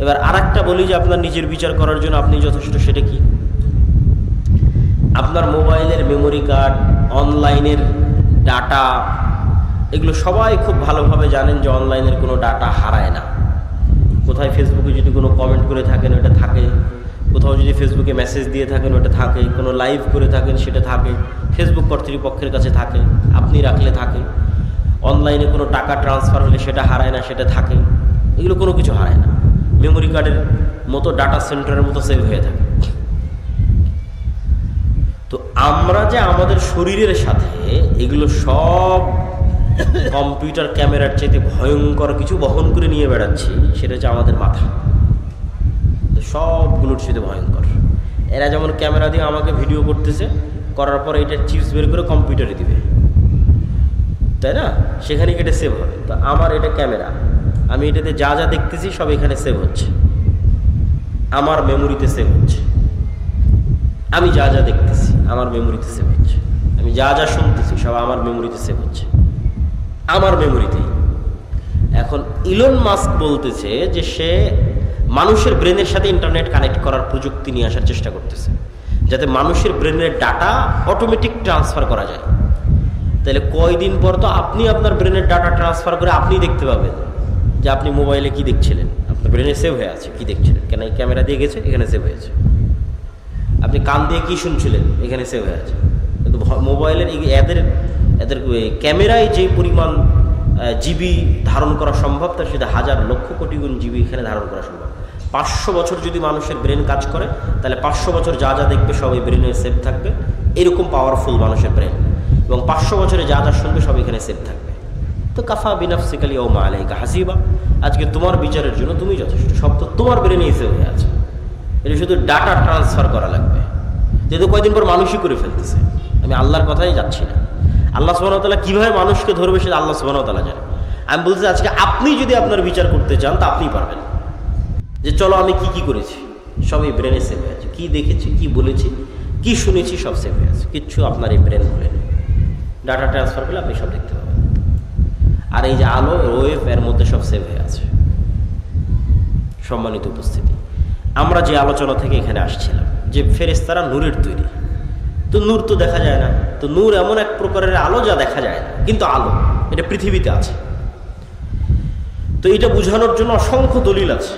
এবার আরেকটা বলি যে আপনার নিজের বিচার করার জন্য আপনি যথেষ্ট, সেটা কি? আপনার মোবাইলের মেমোরি কার্ড, অনলাইনের ডাটা, এগুলো সবাই খুব ভালোভাবে জানেন যে অনলাইনের কোনো ডাটা হারায় না। কোথায় ফেসবুকে যদি কোনো কমেন্ট করে থাকেন ওটা থাকে, কোথাও যদি ফেসবুকে মেসেজ দিয়ে থাকেন ওটা থাকে, কোনো লাইভ করে থাকেন সেটা থাকে, ফেসবুক কর্তৃপক্ষের কাছে থাকে, আপনি রাখলে থাকে। অনলাইনে কোনো টাকা ট্রান্সফার হলে সেটা হারায় না, সেটা থাকে। এগুলো কোনো কিছু হারায় না, মেমোরি কার্ডের মতো, ডাটা সেন্টারের মতো সেভ হয়ে থাকে। তো আমরা যে আমাদের শরীরের সাথে এগুলো সব কম্পিউটার ক্যামেরার চাইতে ভয়ঙ্কর কিছু বহন করে নিয়ে বেড়াচ্ছি, সেটা হচ্ছে আমাদের মাথা। তো সবগুলোর সাথে ভয়ঙ্কর। এরা যেমন ক্যামেরা দিয়ে আমাকে ভিডিও করতেছে, করার পর এটা চিপস বের করে কম্পিউটারে দিবে, তাই না? সেখানে এটা সেভ হবে। তো আমার এটা ক্যামেরা, আমি এটাতে যা যা দেখতেছি সব এখানে সেভ হচ্ছে, আমার মেমোরিতে সেভ হচ্ছে। আমি যা যা দেখতেছি আমার মেমোরিতে সেভ হচ্ছে, আমি যা যা শুনতেছি সব আমার মেমোরিতে সেভ হচ্ছে, আমার মেমোরিতেই। এখন ইলন মাস্ক বলতেছে যে সে মানুষের ব্রেনের সাথে ইন্টারনেট কানেক্ট করার প্রযুক্তি নিয়ে আসার চেষ্টা করতেছে, যাতে মানুষের ব্রেনের ডাটা অটোমেটিক ট্রান্সফার করা যায়। তাহলে কয়দিন পর তো আপনি আপনার ব্রেনের ডাটা ট্রান্সফার করে আপনি দেখতে পাবেন যে আপনি মোবাইলে কি দেখছিলেন, আপনার ব্রেনে সেভ হয়ে আছে কি দেখছিলেন, কেন এই ক্যামেরা দিয়ে গেছে, এখানে সেভ হয়েছে। আপনি কান দিয়ে কি শুনছিলেন, এখানে সেভ হয়ে আছে। কিন্তু মোবাইলের এদের ক্যামেরায় যে পরিমাণ জিবি ধারণ করা সম্ভব, তার সাথে হাজার লক্ষ কোটি গুণ জিবি এখানে ধারণ করা সম্ভব। 500 বছর যদি মানুষের ব্রেন কাজ করে, তাহলে 500 বছর যা যা দেখবে সব এই ব্রেনে সেভ থাকবে। এরকম পাওয়ারফুল মানুষের ব্রেন, এবং 500 বছরে যা যা শুনবে সব এখানে সেভ থাকবে। তো কাফা বিনাফসিকাল ইয়াউমা আলাইকা হাসিবা, আজকে তোমার বিচারের জন্য তুমি যথেষ্ট, সব তো তোমার ব্রেনেই সেভ হয়ে আছে। এটা শুধু ডাটা ট্রান্সফার করা লাগবে, যেহেতু কয়দিন পর মানুষই করে ফেলতেছে। আমি আল্লাহর কথাই যাচ্ছি না, আল্লাহ সুবহানাহু ওয়া তাআলা কীভাবে মানুষকে ধরবে সেটা আল্লাহ সুবহানাহু ওয়া তাআলা জানে। আমি বলছি আজকে আপনি যদি আপনার বিচার করতে চান তা আপনিই পারবেন, যে চলো আমি কি কি করেছি সব এই ব্রেনে সেভ হয়ে আছে, কী দেখেছি, কি বলেছি, কি শুনেছি, সব সেভ হয়ে আছে। কিচ্ছু আপনার এই ব্রেন ভুলে নেই, ডাটা ট্রান্সফার করলে আপনি সব দেখতে পাবেন। আর এই যে আলো, ওয়েভ, এর মধ্যে সব সেভ হয়ে আছে। সম্মানিত উপস্থিতি, আমরা যে আলোচনা থেকে এখানে আসছিলাম যে ফেরেশতারা নূরের তৈরি, তো নূর তো দেখা যায় না। তো নূর এমন এক প্রকারের আলো যা দেখা যায় না, কিন্তু আলো এটা পৃথিবীতে আছে। তো এটা বোঝানোর জন্য অসংখ্য দলিল আছে।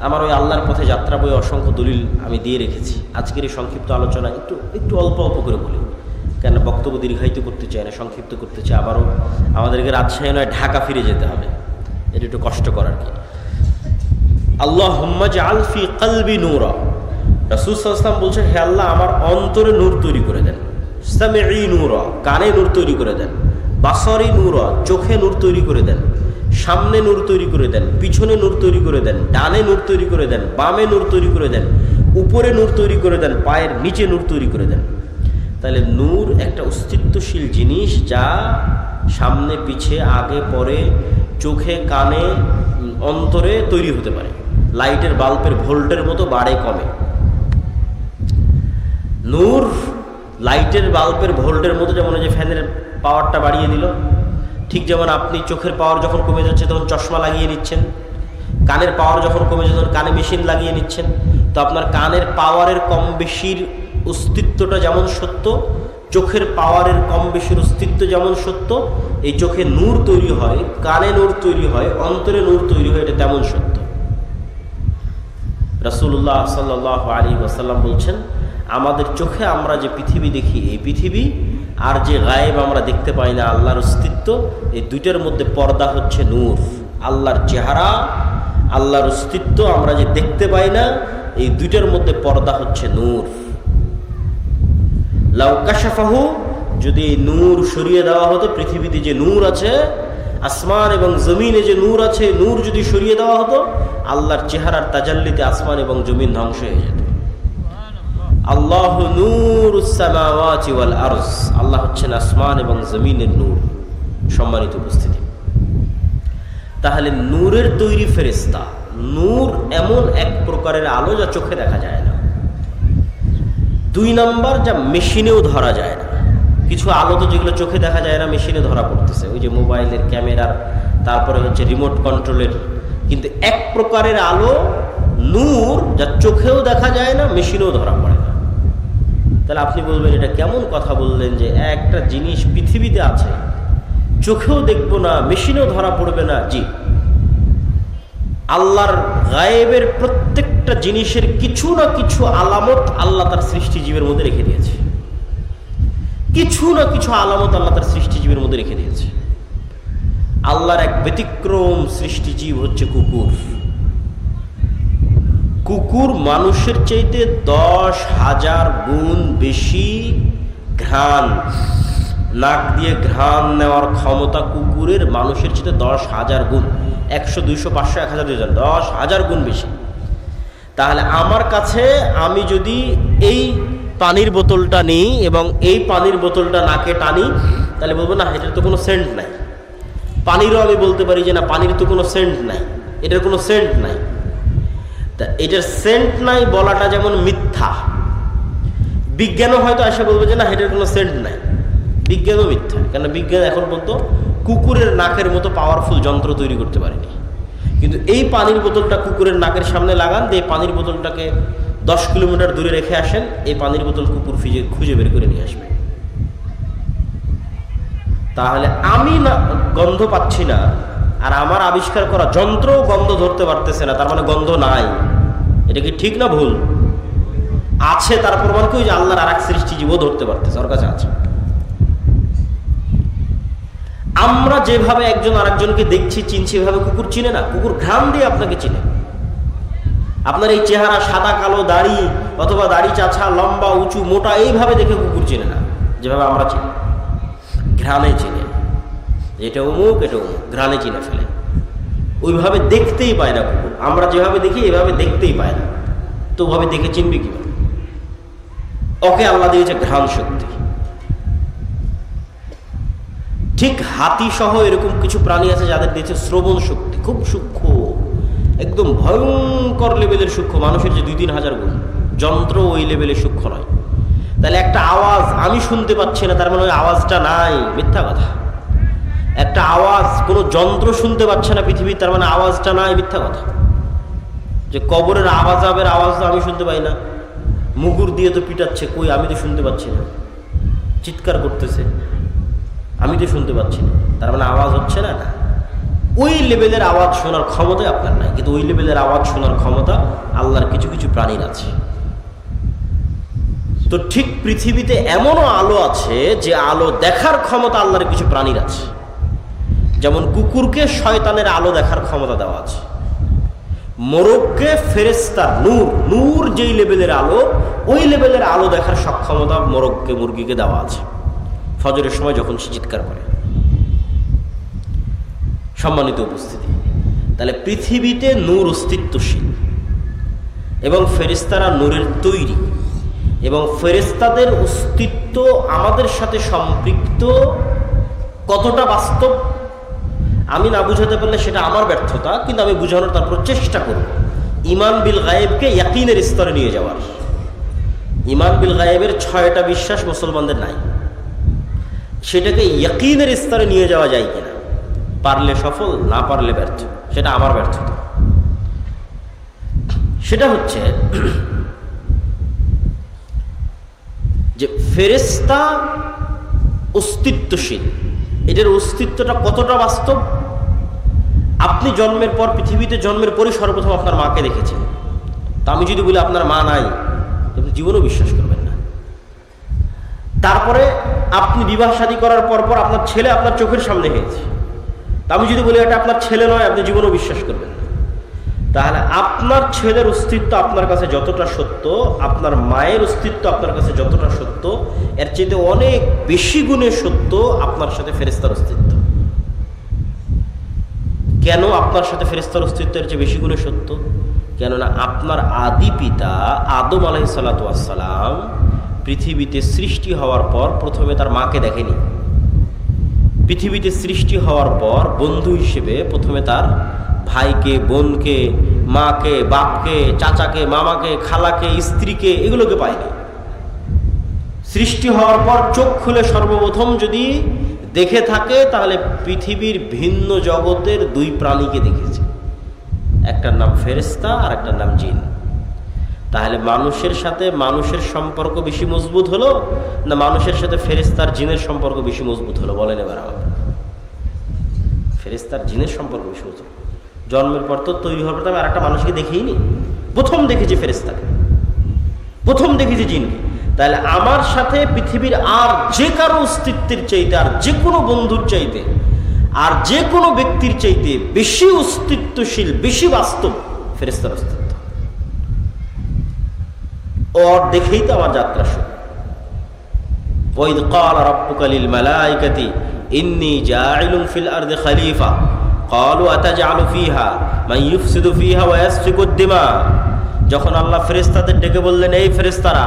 আমার ওই আল্লাহর পথে যাত্রা বই অসংখ্য দলিল আমি দিয়ে রেখেছি। আজকের এই সংক্ষিপ্ত আলোচনা একটু অল্প অল্প করে বলি, কেন বক্তব্য দীর্ঘায়িত করতে চাই না, সংক্ষিপ্ত করতে চাই। আবারও আমাদেরকে রাজশাহী নয় ঢাকা ফিরে যেতে হবে, এটা একটু কষ্টকর আর কি। আল্লাহুম্মা জাআল ফি কলবি নূরা, রাসূল সাল্লাল্লাহু আলাইহি ওয়াসাল্লাম বলছেন, হে আল্লাহ আমার অন্তরে নূর তৈরি করে দেন। সামিঈ নূরা, কানে নূর তৈরি করে দেন। বাসারি নূরা, চোখে নূর তৈরি করে দেন। সামনে নূর তৈরি করে দেন, পিছনে নূর তৈরি করে দেন, ডানে নূর তৈরি করে দেন, বামে নূর তৈরি করে দেন, উপরে নূর তৈরি করে দেন, পায়ের নিচে নূর তৈরি করে দেন। তাহলে নূর একটা অস্তিত্বশীল জিনিস, যা সামনে পিছে আগে পরে চোখে কানে অন্তরে তৈরি হতে পারে। লাইটের বাল্বের ভোল্টের মতো বাড়ে কমে। নূর লাইটের বাল্বের ভোল্টের মতো, যেমন যে ফ্যানের পাওয়ারটা বাড়িয়ে দিল, ঠিক যেমন আপনি চোখের পাওয়ার যখন কমে যাচ্ছে তখন চশমা লাগিয়ে নিচ্ছেন, কানের পাওয়ার যখন কমে যাচ্ছে তখন কানে মেশিন লাগিয়ে নিচ্ছেন। তো আপনার কানের পাওয়ারের কম বেশির অস্তিত্বটা যেমন সত্য, চোখের পাওয়ারের কম বেশির অস্তিত্ব যেমন সত্য, এই চোখে নূর তৈরি হয়, কানে নূর তৈরি হয়, অন্তরে নূর তৈরি হয়, এটা তেমন সত্য। রাসূলুল্লাহ সাল্লাল্লাহু আলাইহি ওয়াসাল্লাম বলছেন, আমাদের চোখে আমরা যে পৃথিবী দেখি, এই পৃথিবী আর যে গায়েব আমরা দেখতে পাই না আল্লাহর অস্তিত্ব, এই দুইটার মধ্যে পর্দা হচ্ছে নূর। আল্লাহর চেহারা, আল্লাহর অস্তিত্ব আমরা যে দেখতে পাই না, এই দুইটার মধ্যে পর্দা হচ্ছে নূর। লাউ কাশাফাহু, যদি এই নূর সরিয়ে দেওয়া হতো, পৃথিবীতে যে নূর আছে, আসমান এবং জমিনে যে নূর আছে, নূর যদি সরিয়ে দেওয়া হতো, আল্লাহর চেহারার তাজাল্লিতে আসমান এবং জমিন ধ্বংস হয়ে যেত। আল্লাহু নূরুস সামাওয়াতি ওয়াল আরজ, আল্লাহ হচ্ছেন আসমান এবং জমিনের নূর। সম্মানিত উপস্থিতি, তাহলে নূরের তৈরি ফেরেশতা। নূর এমন এক প্রকারের আলো যা চোখে দেখা যায় না। 2 নম্বর, যা মেশিনেও ধরা যায় না। কিছু আলো তো যেগুলো চোখে দেখা যায় না, মেশিনে ধরা পড়তেছে, ওই যে মোবাইলের ক্যামেরার, তারপরে হচ্ছে রিমোট কন্ট্রোলের। কিন্তু এক প্রকারের আলো নূর যা চোখেও দেখা যায় না, মেশিনেও ধরা পড়ে না। তাহলে আপনি বলবেন এটা কেমন কথা বললেন যে একটা জিনিস পৃথিবীতে আছে, চোখেও দেখবো না, মেশিনেও ধরা পড়বে না? জি, আল্লাহর গায়েবের প্রত্যেকটা জিনিসের কিছু না কিছু আলামত আল্লাহ তার সৃষ্টিজীবের মধ্যে রেখে দিয়েছে। কিছু না কিছু আলামত আল্লাহ তার সৃষ্টিজীবের মধ্যে রেখে দিয়েছে। আল্লাহর এক ব্যতিক্রম সৃষ্টিজীব হচ্ছে কুকুর। কুকুর মানুষের চাইতে 10,000 গুণ বেশি ঘ্রাণ, নাক দিয়ে ঘ্রাণ নেওয়ার ক্ষমতা কুকুরের মানুষের চাইতে 10,000 গুণ। 100, 200, 500, 1000, 2000, 10,000 গুণ বেশি। তাহলে আমার কাছে আমি যদি এই পানির বোতলটা নিই এবং এই পানির বোতলটা নাকে টানি, তাহলে বলবো না এটার তো কোনো সেন্ট নাই। পানিরও আমি বলতে পারি যে না, পানির তো কোনো সেন্ট নাই, এটার কোনো সেন্ট নাই। তা এটার সেন্ট নাই বলাটা যেমন মিথ্যা, বিজ্ঞানও হয়তো এসে বলবে যে না এটার কোনো সেন্ট নাই। বিজ্ঞানও মিথ্যা, কেন বিজ্ঞান এখন পর্যন্ত কুকুরের নাকের মতো পাওয়ারফুল যন্ত্র তৈরি করতে পারেনি। কিন্তু এই পানির বোতলটা কুকুরের নাকের সামনে লাগান, দিয়ে পানির বোতলটাকে 10 কিলোমিটার দূরে রেখে আসেন, এই পানির বোতল কুকুর খুঁজে বের করে নিয়ে আসবে। তাহলে আমি না গন্ধ পাচ্ছি না, আর আমার আবিষ্কার করা যন্ত্র গন্ধ ধরতে পারতেছে না, তার মানে গন্ধ নাই। এটা কি ঠিক না ভুল? আছে, তার প্রমাণ কি? যে আল্লাহর আর এক সৃষ্টিজীবও ধরতে পারতেছে, ওর কাছে আছে। আমরা যেভাবে একজন আরেকজনকে দেখছি, চিনছি, এভাবে কুকুর চিনে না। কুকুর ঘ্রাণ দিয়ে আপনাকে চিনে। আপনার এই চেহারা, সাদা কালো দাড়ি, অথবা দাড়ি চাছা, লম্বা, উঁচু, মোটা, এইভাবে দেখে কুকুর চিনে না, যেভাবে আমরা চিনি। ঘ্রাণে চিনে, এটা অমুক, এটা অমুক, ঘ্রাণে চিনে ফেলে। ওইভাবে দেখতেই পায় না কুকুর। আমরা যেভাবে দেখি এভাবে দেখতেই পায় না, তো ওভাবে দেখে চিনবে কিভাবে? ওকে আল্লাহ দিয়েছে ঘ্রাণ শক্তি। ঠিক হাতি সহ এরকম কিছু প্রাণী আছে যাদের দিয়েছে শ্রবণ শক্তি, খুব সূক্ষ্ম, একদম ভয়ঙ্কর লেভেলের সূক্ষ্ম। মানুষের যে 2-3 হাজার গুণ, যন্ত্র ওই লেভেলের সূক্ষ্ম নয়। তাহলে একটা আওয়াজ আমি শুনতে পাচ্ছি না, তার মানে ওই আওয়াজটা নাই, মিথ্যা কথা। একটা আওয়াজ কোনো যন্ত্র শুনতে পাচ্ছে না পৃথিবীর, তার মানে আওয়াজটা নাই, মিথ্যা কথা। যে কবরের আওয়াজের আওয়াজ তো আমি শুনতে পাই না, মুগুর দিয়ে তো পিটাচ্ছে, কই আমি তো শুনতে পাচ্ছি না, চিৎকার করতেছে, আমি তো শুনতে পাচ্ছি না, তার মানে আওয়াজ হচ্ছে না। না, ওই লেভেলের আওয়াজ শোনার ক্ষমতাই আপনার নাই, কিন্তু ওই লেভেলের আওয়াজ শোনার ক্ষমতা আল্লাহর কিছু কিছু প্রাণীর আছে। তো ঠিক পৃথিবীতে এমনও আলো আছে যে আলো দেখার ক্ষমতা আল্লাহর কিছু প্রাণীর আছে। যেমন কুকুরকে শয়তানের আলো দেখার ক্ষমতা দেওয়া আছে, মোরগকে ফেরেশতার নূর, নূর যেই লেভেলের আলো, ওই লেভেলের আলো দেখার সক্ষমতা মোরগকে, মুরগিকে দেওয়া আছে ফজরের সময় যখন সে চিৎকার করে। সম্মানিত উপস্থিতি, তাহলে পৃথিবীতে নূর অস্তিত্বশীল এবং ফেরেশতারা নূরের তৈরি, এবং ফেরেশতাদের অস্তিত্ব আমাদের সাথে সম্পৃক্ত কতটা বাস্তব আমি না বুঝাতে পারলে সেটা আমার ব্যর্থতা, কিন্তু আমি বুঝানোর তারপর চেষ্টা করব। ঈমান বিল গায়েবকে ইয়াকিনের স্তরে নিয়ে যাওয়ার। ঈমান বিল গায়েবের 6টা বিশ্বাস মুসলমানদের নাই, সেটাকে ইয়াকিনের স্তরে নিয়ে যাওয়া যায় কিনা, পারলে সফল, না পারলে ব্যর্থ, সেটা আমার ব্যর্থতা। সেটা হচ্ছে যে ফেরেশতা অস্তিত্বশীল, এটার অস্তিত্বটা কতটা বাস্তব। আপনি জন্মের পর, পৃথিবীতে জন্মের পরই সর্বপ্রথম আপনার মাকে দেখেছেন। তা আমি যদি বলি আপনার মা নাই, আপনি জীবনেও বিশ্বাস করবেন না। তারপরে আপনি বিবাহ শাদী করার পর আপনার ছেলে আপনার চোখের সামনে হয়েছে, তা আমি যদি বলি এটা আপনার ছেলে নয়, আপনি জীবনেও বিশ্বাস করবেন না। তাহলে আপনার ছেলের অস্তিত্ব আপনার কাছে যতটা সত্য, আপনার মায়ের অস্তিত্ব আপনার কাছে যতটা সত্য, এর চেয়ে অনেক বেশি গুণে সত্য আপনার সাথে ফেরেশতার অস্তিত্ব। কেন আপনার সাথে ফেরেশতার অস্তিত্বের চেয়ে বেশি গুণে সত্য? কেননা আপনার আদি পিতা আদম আলাইহিস সালাতু ওয়াস সালাম পৃথিবীতে সৃষ্টি হওয়ার পর প্রথমে তার মাকে দেখেনি। পৃথিবীতে সৃষ্টি হওয়ার পর বন্ধু হিসেবে প্রথমে তার ভাইকে, বোনকে, মাকে, বাপকে, চাচাকে, মামাকে, খালাকে, স্ত্রীকে, এগুলোকে পায়নি। সৃষ্টি হওয়ার পর চোখ খুলে সর্বপ্রথম যদি দেখে থাকে তাহলে পৃথিবীর ভিন্ন জগতের দুই প্রাণীকে দেখেছে, একটার নাম ফেরেশতা আর একটার নাম জিন। তাহলে মানুষের সাথে মানুষের সম্পর্ক বেশি মজবুত হলো না মানুষের সাথে ফেরেশতার জিনের সম্পর্ক বেশি মজবুত হলো? বলেন এবার আমাকে। ফেরেশতার জিনের সম্পর্ক বেশি মজবুত। জন্মের পর তো তৈরি হওয়ার পর আমি আর একটা মানুষকে দেখিনি নি, প্রথম দেখেছি ফেরেশতাকে, প্রথম দেখেছি জিনকে। তাহলে আমার সাথে পৃথিবীর আর যে কারো অস্তিত্বের চাইতে, আর যে কোনো বন্ধুর চাইতে, আর যে কোনো ব্যক্তির চাইতে বেশি অস্তিত্বশীল, বেশি বাস্তব ফেরেশতার অস্তিত্ব। ওর দেখেই তো আমার যাত্রা শুরু। ওয়াইদ ক্বালা রাব্বুকা লিল মালাইকাতি ইন্নী জাইলুন ফিল আরদি খলিফা ক্বালু আতাজআলু ফিহা মান ইউফসিদু ফিহা ওয়া ইয়াসফিকুদ দিমা। যখন আল্লাহ ফেরেশতাদের ডেকে বললেন, এই ফেরেশতারা,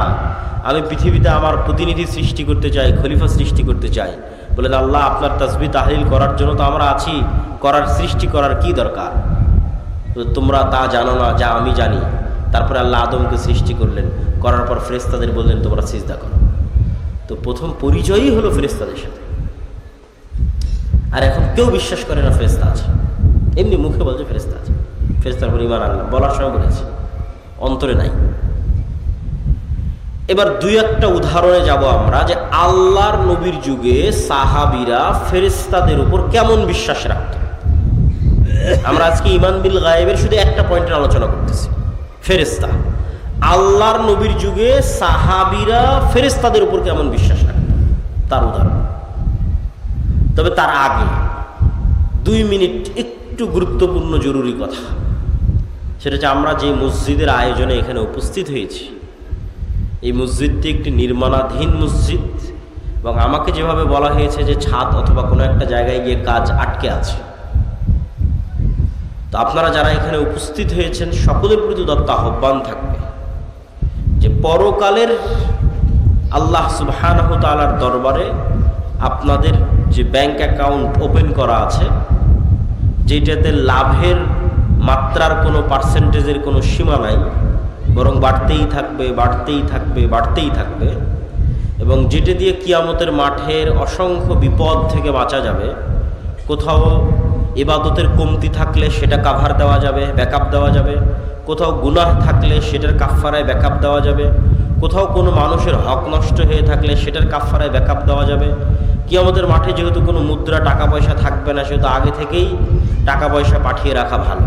আমি পৃথিবীতে আমার প্রতিনিধি সৃষ্টি করতে চাই, খলিফা সৃষ্টি করতে চাই। বললেন, আল্লাহ আপনার তাসবিহ তাহলিল করার জন্য তো আমরা আছি, করার সৃষ্টি করার কি দরকার? তোমরা তা জানো না যা আমি জানি। তারপরে আল্লাহ আদমকে সৃষ্টি করলেন, করার পর ফেরেশতাদের বললেন তোমরা সিজদা করো। তো প্রথম পরিচয়ই হলো ফেরেশতাদের সাথে। আর এখন কেউ বিশ্বাস করে না ফেরেশতা আছে, এমনি মুখে বলছে ফেরেশতা আছে, ফেরেশতার উপর ঈমান আনলাম বলার সময় বলেছে, অন্তরে নাই। এবার দুই একটা উদাহরণে যাব আমরা, যে আল্লাহর নবীর যুগে সাহাবীরা ফেরেশতাদের উপর কেমন বিশ্বাস রাখত। আমরা আজকে ঈমান বিল গায়েবের শুধু একটা পয়েন্টের আলোচনা করতেছি, ফেরেশতা। আল্লাহর নবীর যুগে সাহাবীরা ফেরেশতাদের উপর কেমন বিশ্বাস রাখত তার উদাহরণ। তবে তার আগে 2 মিনিট একটু গুরুত্বপূর্ণ জরুরি কথা, সেটা হচ্ছে আমরা যে মসজিদের আয়োজনে এখানে উপস্থিত হয়েছি, এই মসজিদটি একটি নির্মাণাধীন মসজিদ, এবং আমাকে যেভাবে বলা হয়েছে যে ছাদ অথবা কোনো একটা জায়গায় গিয়ে কাজ আটকে আছে। তো আপনারা যারা এখানে উপস্থিত হয়েছেন সকলের প্রতি দত্ত আহ্বান থাকবে যে পরকালের আল্লাহ সুবহানাহু ওয়া তাআলার দরবারে আপনাদের যে ব্যাংক অ্যাকাউন্ট ওপেন করা আছে, যেটাতে লাভের মাত্রার কোনো পার্সেন্টেজের কোনো সীমা নাই, বরং বাড়তেই থাকবে, বাড়তেই থাকবে, বাড়তেই থাকবে, এবং যেটা দিয়ে কিয়ামতের মাঠের অসংখ্য বিপদ থেকে বাঁচা যাবে। কোথাও ইবাদতের কমতি থাকলে সেটা কাভার দেওয়া যাবে, ব্যাকআপ দেওয়া যাবে। কোথাও গুনাহ থাকলে সেটার কাফফারায় ব্যাকআপ দেওয়া যাবে। কোথাও কোনো মানুষের হক নষ্ট হয়ে থাকলে সেটার কাফফারায় ব্যাকআপ দেওয়া যাবে। কিয়ামতের মাঠে যেহেতু কোনো মুদ্রা টাকা পয়সা থাকবে না, সেহেতু আগে থেকেই টাকা পয়সা পাঠিয়ে রাখা ভালো।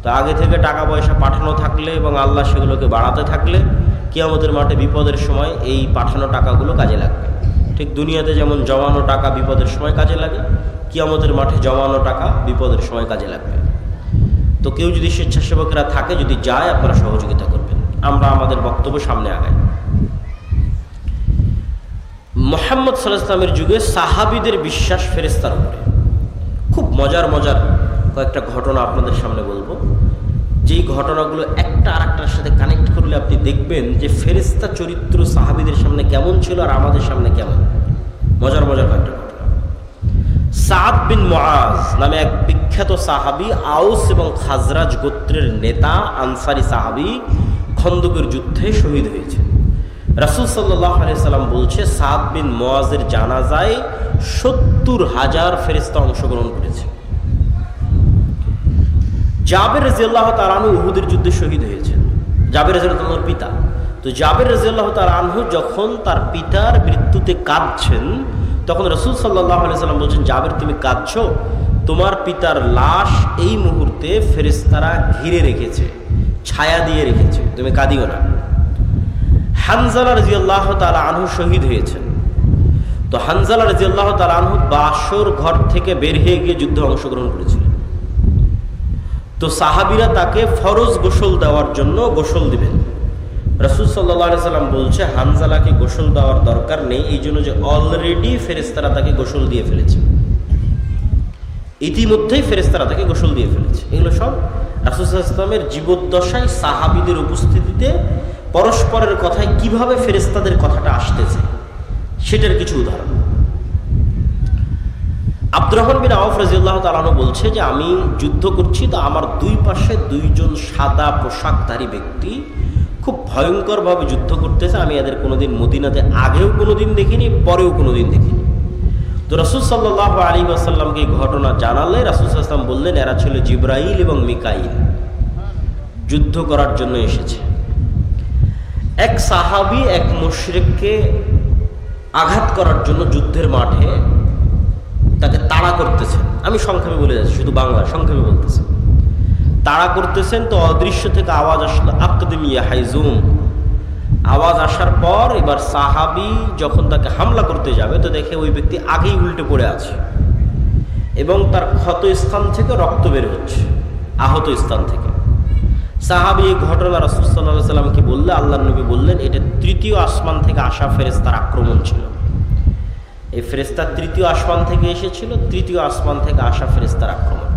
তো আগে থেকে টাকা পয়সা পাঠানো থাকলে এবং আল্লাহ সেগুলোকে বাড়াতে থাকলে কিয়ামতের মাঠে বিপদের সময় এই পাঠানো টাকাগুলো কাজে লাগবে। ঠিক দুনিয়াতে যেমন জমানো টাকা বিপদের সময় কাজে লাগে, কিয়ামতের মাঠে জমানো টাকা বিপদের সময় কাজে লাগবে। তো কেউ যদি স্বেচ্ছাসেবকরা থাকে, যদি যায়, আপনারা সহযোগিতা করবেন। আমরা আমাদের বক্তব্য সামনে আগাই। মুহাম্মদ সাল্লাল্লাহু আলাইহি ওয়াসাল্লামের যুগে সাহাবীদের বিশ্বাস ফেরেশতার উপরে। খুব মজার মজার কয়েকটা ঘটনা আপনাদের সামনে বলবো, যেই ঘটনাগুলো একটা আর একটার সাথে কানেক্ট করলে আপনি দেখবেন যে ফেরেশতা চরিত্র সাহাবীদের সামনে কেমন ছিল আর আমাদের সামনে কেমন। মজার মজার কয়েকটা ঘটনা। সাদ বিন মুআজ নামে এক বিখ্যাত সাহাবী, আউস এবং খাজরাজ গোত্রের নেতা, আনসারী সাহাবী, খন্দকের যুদ্ধে শহীদ হয়েছে। রাসূল সাল্লাল্লাহু আলাইহি সাল্লাম বলছে, সাদ বিন মুআজের জানাজায় ৭০,০০০ ফেরেশতা অংশগ্রহণ করেছে। জাবের রাদিয়াল্লাহু তাআলা আনহু উহুদের যুদ্ধে শহীদ হয়েছেন। জাবের রাদিয়াল্লাহু তাআলার পিতা। তো জাবের রাদিয়াল্লাহু তাআলা আনহু যখন তার পিতার মৃত্যুতে কাঁদছেন, তখন রাসূল সাল্লাল্লাহু আলাইহি সাল্লাম বলছেন, জাবের তুমি কাঁদছো, তোমার পিতার লাশ এই মুহূর্তে ফেরেশতারা ঘিরে রেখেছে, ছায়া দিয়ে রেখেছে, তুমি কাঁদিও না। হানজালা রাদিয়াল্লাহু তাআলা আনহু শহীদ হয়েছেন। তো হানজালা রাদিয়াল্লাহু তাআলা আনহু বাসর ঘর থেকে বের হয়ে গিয়ে যুদ্ধে অংশগ্রহণ করেছিলেন। তো সাহাবীরা তাকে ফরজ গোসল দেওয়ার জন্য গোসল দিবেন। রাসূল সাল্লাল্লাহু আলাইহি সাল্লাম বলছে হানজালাকে গোসল দেওয়ার দরকার নেই, এই জন্য যে অলরেডি ফেরেশতারা তাকে গোসল দিয়ে ফেলেছে, ইতিমধ্যেই ফেরেশতারা তাকে গোসল দিয়ে ফেলেছে। এগুলো সব রাসূল সাল্লাল্লাহু আলাইহি ওয়াসাল্লামের জীবদ্দশায় সাহাবীদের উপস্থিতিতে পরস্পরের কথায় কিভাবে ফেরেশতাদের কথাটা আসতেছে সেটার কিছু উদাহরণ। আব্দুর রহমান বিন আওফ রাদিয়াল্লাহু তাআলা আনহু বলছে যে আমি যুদ্ধ করছি, তো আমার দুই পাশে দুইজন সাদা পোশাকধারী ব্যক্তি খুব ভয়ঙ্করভাবে যুদ্ধ করতেছে। আমি এদের কোনোদিন মদিনাতে আগেও কোনোদিন দেখিনি, পরেও কোনোদিন দেখিনি। তো রাসূল সাল্লাল্লাহু আলাইহি ওয়াসাল্লামকে এই ঘটনা জানালে রাসূল সাল্লাল্লাহু আলাইহি ওয়াসাল্লাম বললেন এরা ছিল জিবরাইল এবং মিকাইল, যুদ্ধ করার জন্য এসেছে। এক সাহাবী এক মুশরিককে আঘাত করার জন্য যুদ্ধের মাঠে তাকে তাড়া করতেছেন। আমি সংক্ষেপে বলে যাচ্ছি, শুধু বাংলা সংক্ষেপে বলতেছেন। তাড়া করতেছেন, তো অদৃশ্য থেকে আওয়াজ আসলো আকদিম ইয়া হাইজুম। আওয়াজ আসার পর এবার সাহাবী যখন তাকে হামলা করতে যাবে তো দেখে ওই ব্যক্তি আগেই উল্টে পড়ে আছে এবং তার ক্ষত স্থান থেকে রক্ত বের হচ্ছে, আহত স্থান থেকে। সাহাবী এই ঘটনা রাসূল সাল্লাল্লাহু আলাইহি সাল্লামকে বললে আল্লাহর নবী বললেন এটা তৃতীয় আসমান থেকে আসা ফেরেশতার আক্রমণ ছিল। এই ফেরেশতা তৃতীয় আসমান থেকে এসেছিল, তৃতীয় আসমান থেকে আসা ফেরেশতার আক্রমণ।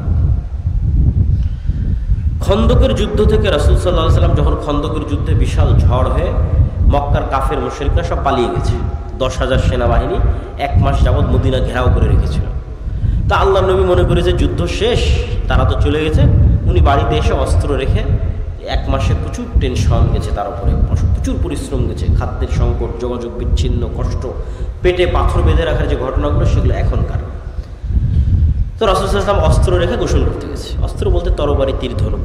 খন্দকের যুদ্ধ থেকে রাসূল সাল্লাল্লাহু আলাইহি সাল্লাম যখন খন্দকের যুদ্ধে বিশাল ঝড় হয়ে মক্কার কাফের মুশরিকরা সব পালিয়ে গেছে, 10,000 সেনাবাহিনী 1 মাস যাবৎ মদিনা ঘেরাও করে রেখেছিল। তা আল্লাহর নবী মনে করে যে যুদ্ধ শেষ, তারা তো চলে গেছে। উনি বাড়িতে এসে অস্ত্র রেখে 1 মাসে প্রচুর টেনশন গেছে, তার উপরে প্রচুর পরিশ্রম গেছে, খাদ্যের সংকট, যোগাযোগ বিচ্ছিন্ন, কষ্ট, পেটে পাথর বেঁধে রাখার যে ঘটনাগুলো সেগুলো এখনকার। তো রাসূল সাল্লাল্লাহু আলাইহি ওয়াসাল্লাম অস্ত্র রেখে গোসল করতে গেছে। অস্ত্র বলতে তরবারি, তীর, ধনুক।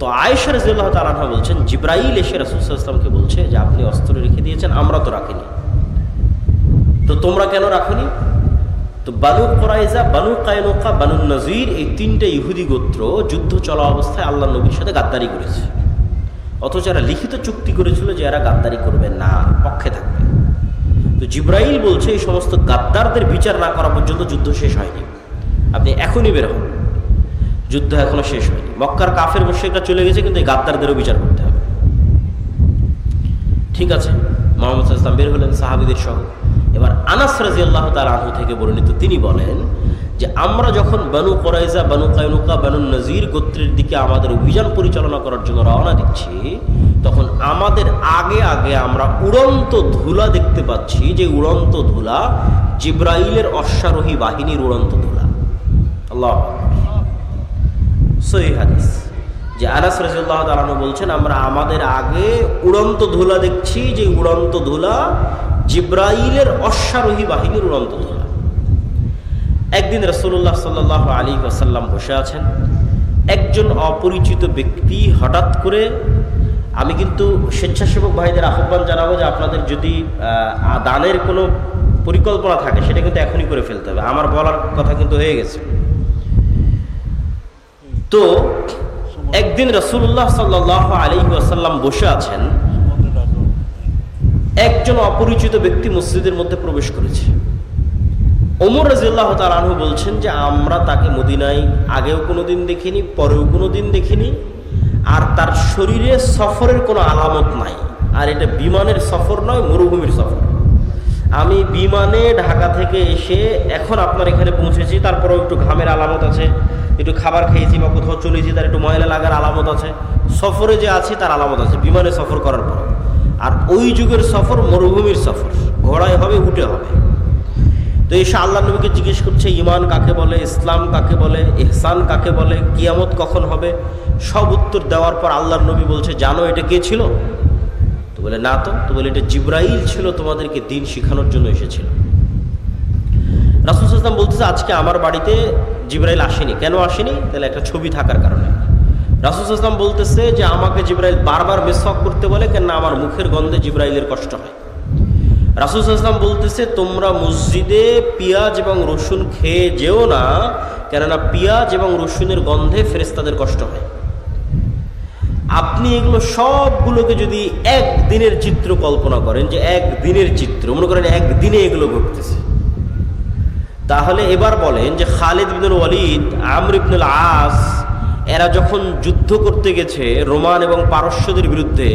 তো আয়েশা রাদিয়াল্লাহু তাআলা আনহা বলছেন জিবরাইল এসে রাসূল সাল্লাল্লাহু আলাইহি ওয়াসাল্লামকে বলছে যে আপনি অস্ত্র রেখে দিয়েছেন, আমরা তো রাখিনি, তো তোমরা কেন রাখনি? তো বানু কুরাইজা, বানু কায়নুকা, বানু নযীর এই 3টে ইহুদি গোত্র যুদ্ধ চলা অবস্থায় আল্লাহর নবীর সাথে গাদ্দারি করেছে, অথচ এরা লিখিত চুক্তি করেছিল যে এরা গাদ্দারি করবে না, পক্ষে থাকবে। তো জিবরাইল বলছে এই সমস্ত গাদ্দারদের বিচার না করা পর্যন্ত যুদ্ধ শেষ হয়নি, আপনি এখনই বের হন, যুদ্ধ এখনো শেষ হয়নি। মক্কার কাফের মুশরিকরা চলে গেছে, কিন্তু এই গাদ্দারদেরও বিচার করতে হবে। ঠিক আছে, মুহাম্মদ সাল্লাল্লাহু আলাইহি ওয়াসাল্লাম বের হলেন সাহাবীদের সহ। এবার আনাস রাদিয়াল্লাহু তাআলা আনহু থেকে বর্ণিত, তিনি বলেন যে আমরা যখন বানু কুরাইজা, বানু কায়নুকা, বানু নযীর গোত্রের দিকে আমাদের অভিযান পরিচালনা করার জন্য রওনা দিচ্ছি, তখন আমাদের আগে আগে আমরা উড়ন্ত ধুলা দেখতে পাচ্ছি, যে উড়ন্ত ধুলা জিবরাইলের অশ্বারোহী বাহিনীর উড়ন্ত ধুলা। আল্লাহু আকবার। সহিহ হাদিস যে আনাস রাদিয়াল্লাহু তাআলা আনহু বলছেন আমরা আমাদের আগে উড়ন্ত ধুলা দেখছি, যে উড়ন্ত ধুলা জিবরাইলের অশ্বারোহী বাহিনীর উড়ন্ত ধুলা। একদিন রাসূলুল্লাহ সাল্লাল্লাহু আলাইহি ওয়াসাল্লাম বসে আছেন, একজন অপরিচিত ব্যক্তি হঠাৎ করে, আমি কিন্তু স্বেচ্ছাসেবক ভাইদের আহ্বান জানাবো যে আপনাদের যদি দানের কোনো পরিকল্পনা থাকে সেটা কিন্তু এখনই করে ফেলতে হবে, আমার বলার কথা কিন্তু হয়ে গেছে। তো একদিন রাসূলুল্লাহ সাল্লাল্লাহু আলাইহি ওয়াসাল্লাম বসে আছেন, একজন অপরিচিত ব্যক্তি মসজিদের মধ্যে প্রবেশ করেছে। ওমর রাদিয়াল্লাহু তাআলা আনহু বলছেন যে আমরা তাকে মদিনায় আগেও কোনোদিন দেখিনি, পরেও কোনোদিন দেখিনি, আর তার শরীরে সফরের কোনো আলামত নাই। আর এটা বিমানের সফর নয়, মরুভূমির সফর। আমি বিমানে ঢাকা থেকে এসে এখন আপনার এখানে পৌঁছেছি, তারপরেও একটু ঘামের আলামত আছে, একটু খাবার খেয়েছি বা কোথাও চলেছি তার একটু ময়লা লাগার আলামত আছে, সফরে যে আছি তার আলামত আছে বিমানে সফর করার পর। আর ওই যুগের সফর মরুভূমির সফর, ঘোড়ায় হবে, উঠে হবে। তো এসে আল্লাহ নবীকে জিজ্ঞেস করছে ঈমান কাকে বলে, ইসলাম কাকে বলে, ইহসান কাকে বলে, কিয়ামত কখন হবে, সব উত্তর দেওয়ার পর আল্লাহর নবী বলছে জানো এটা কে ছিল? তো বলে না। তো বলে এটা জিবরাইল ছিল, তোমাদেরকে দিন শিখানোর জন্য এসেছিল। রাসূল সাল্লাল্লাহু আলাইহি ওয়াসাল্লাম বলতেছে আজকে আমার বাড়িতে জিবরাইল আসেনি। কেন আসেনি? তাহলে একটা ছবি থাকার কারণে। রাসূল সাল্লাল্লাহু আলাইহি ওয়াসাল্লাম বলতেছে যে আমাকে জিবরাইল বারবার মিসওয়াক করতে বলে, কেন আমার মুখের গন্ধে জিবরাইলের কষ্ট হয়। রাসূল সাল্লাল্লাহু আলাইহি ওয়াসাল্লাম বলতেছে তোমরা মসজিদে পেঁয়াজ এবং রসুন খেয়ে যেও না, কেননা পেঁয়াজ এবং রসুনের গন্ধে ফেরেশতাদের কষ্ট হয়। আপনি এগুলো সবগুলোকে যদি একদিনের চিত্র কল্পনা করেন, যে একদিনের চিত্র মনে করেন একদিনে এগুলো ঘটতেছে, তাহলে এবার বলেন যে খালিদ ইবনুল ওয়ালিদ, আমর ইবনুল আস, এরা যখন যুদ্ধ করতে গেছে রোমান এবং পারস্যদের বিরুদ্ধে,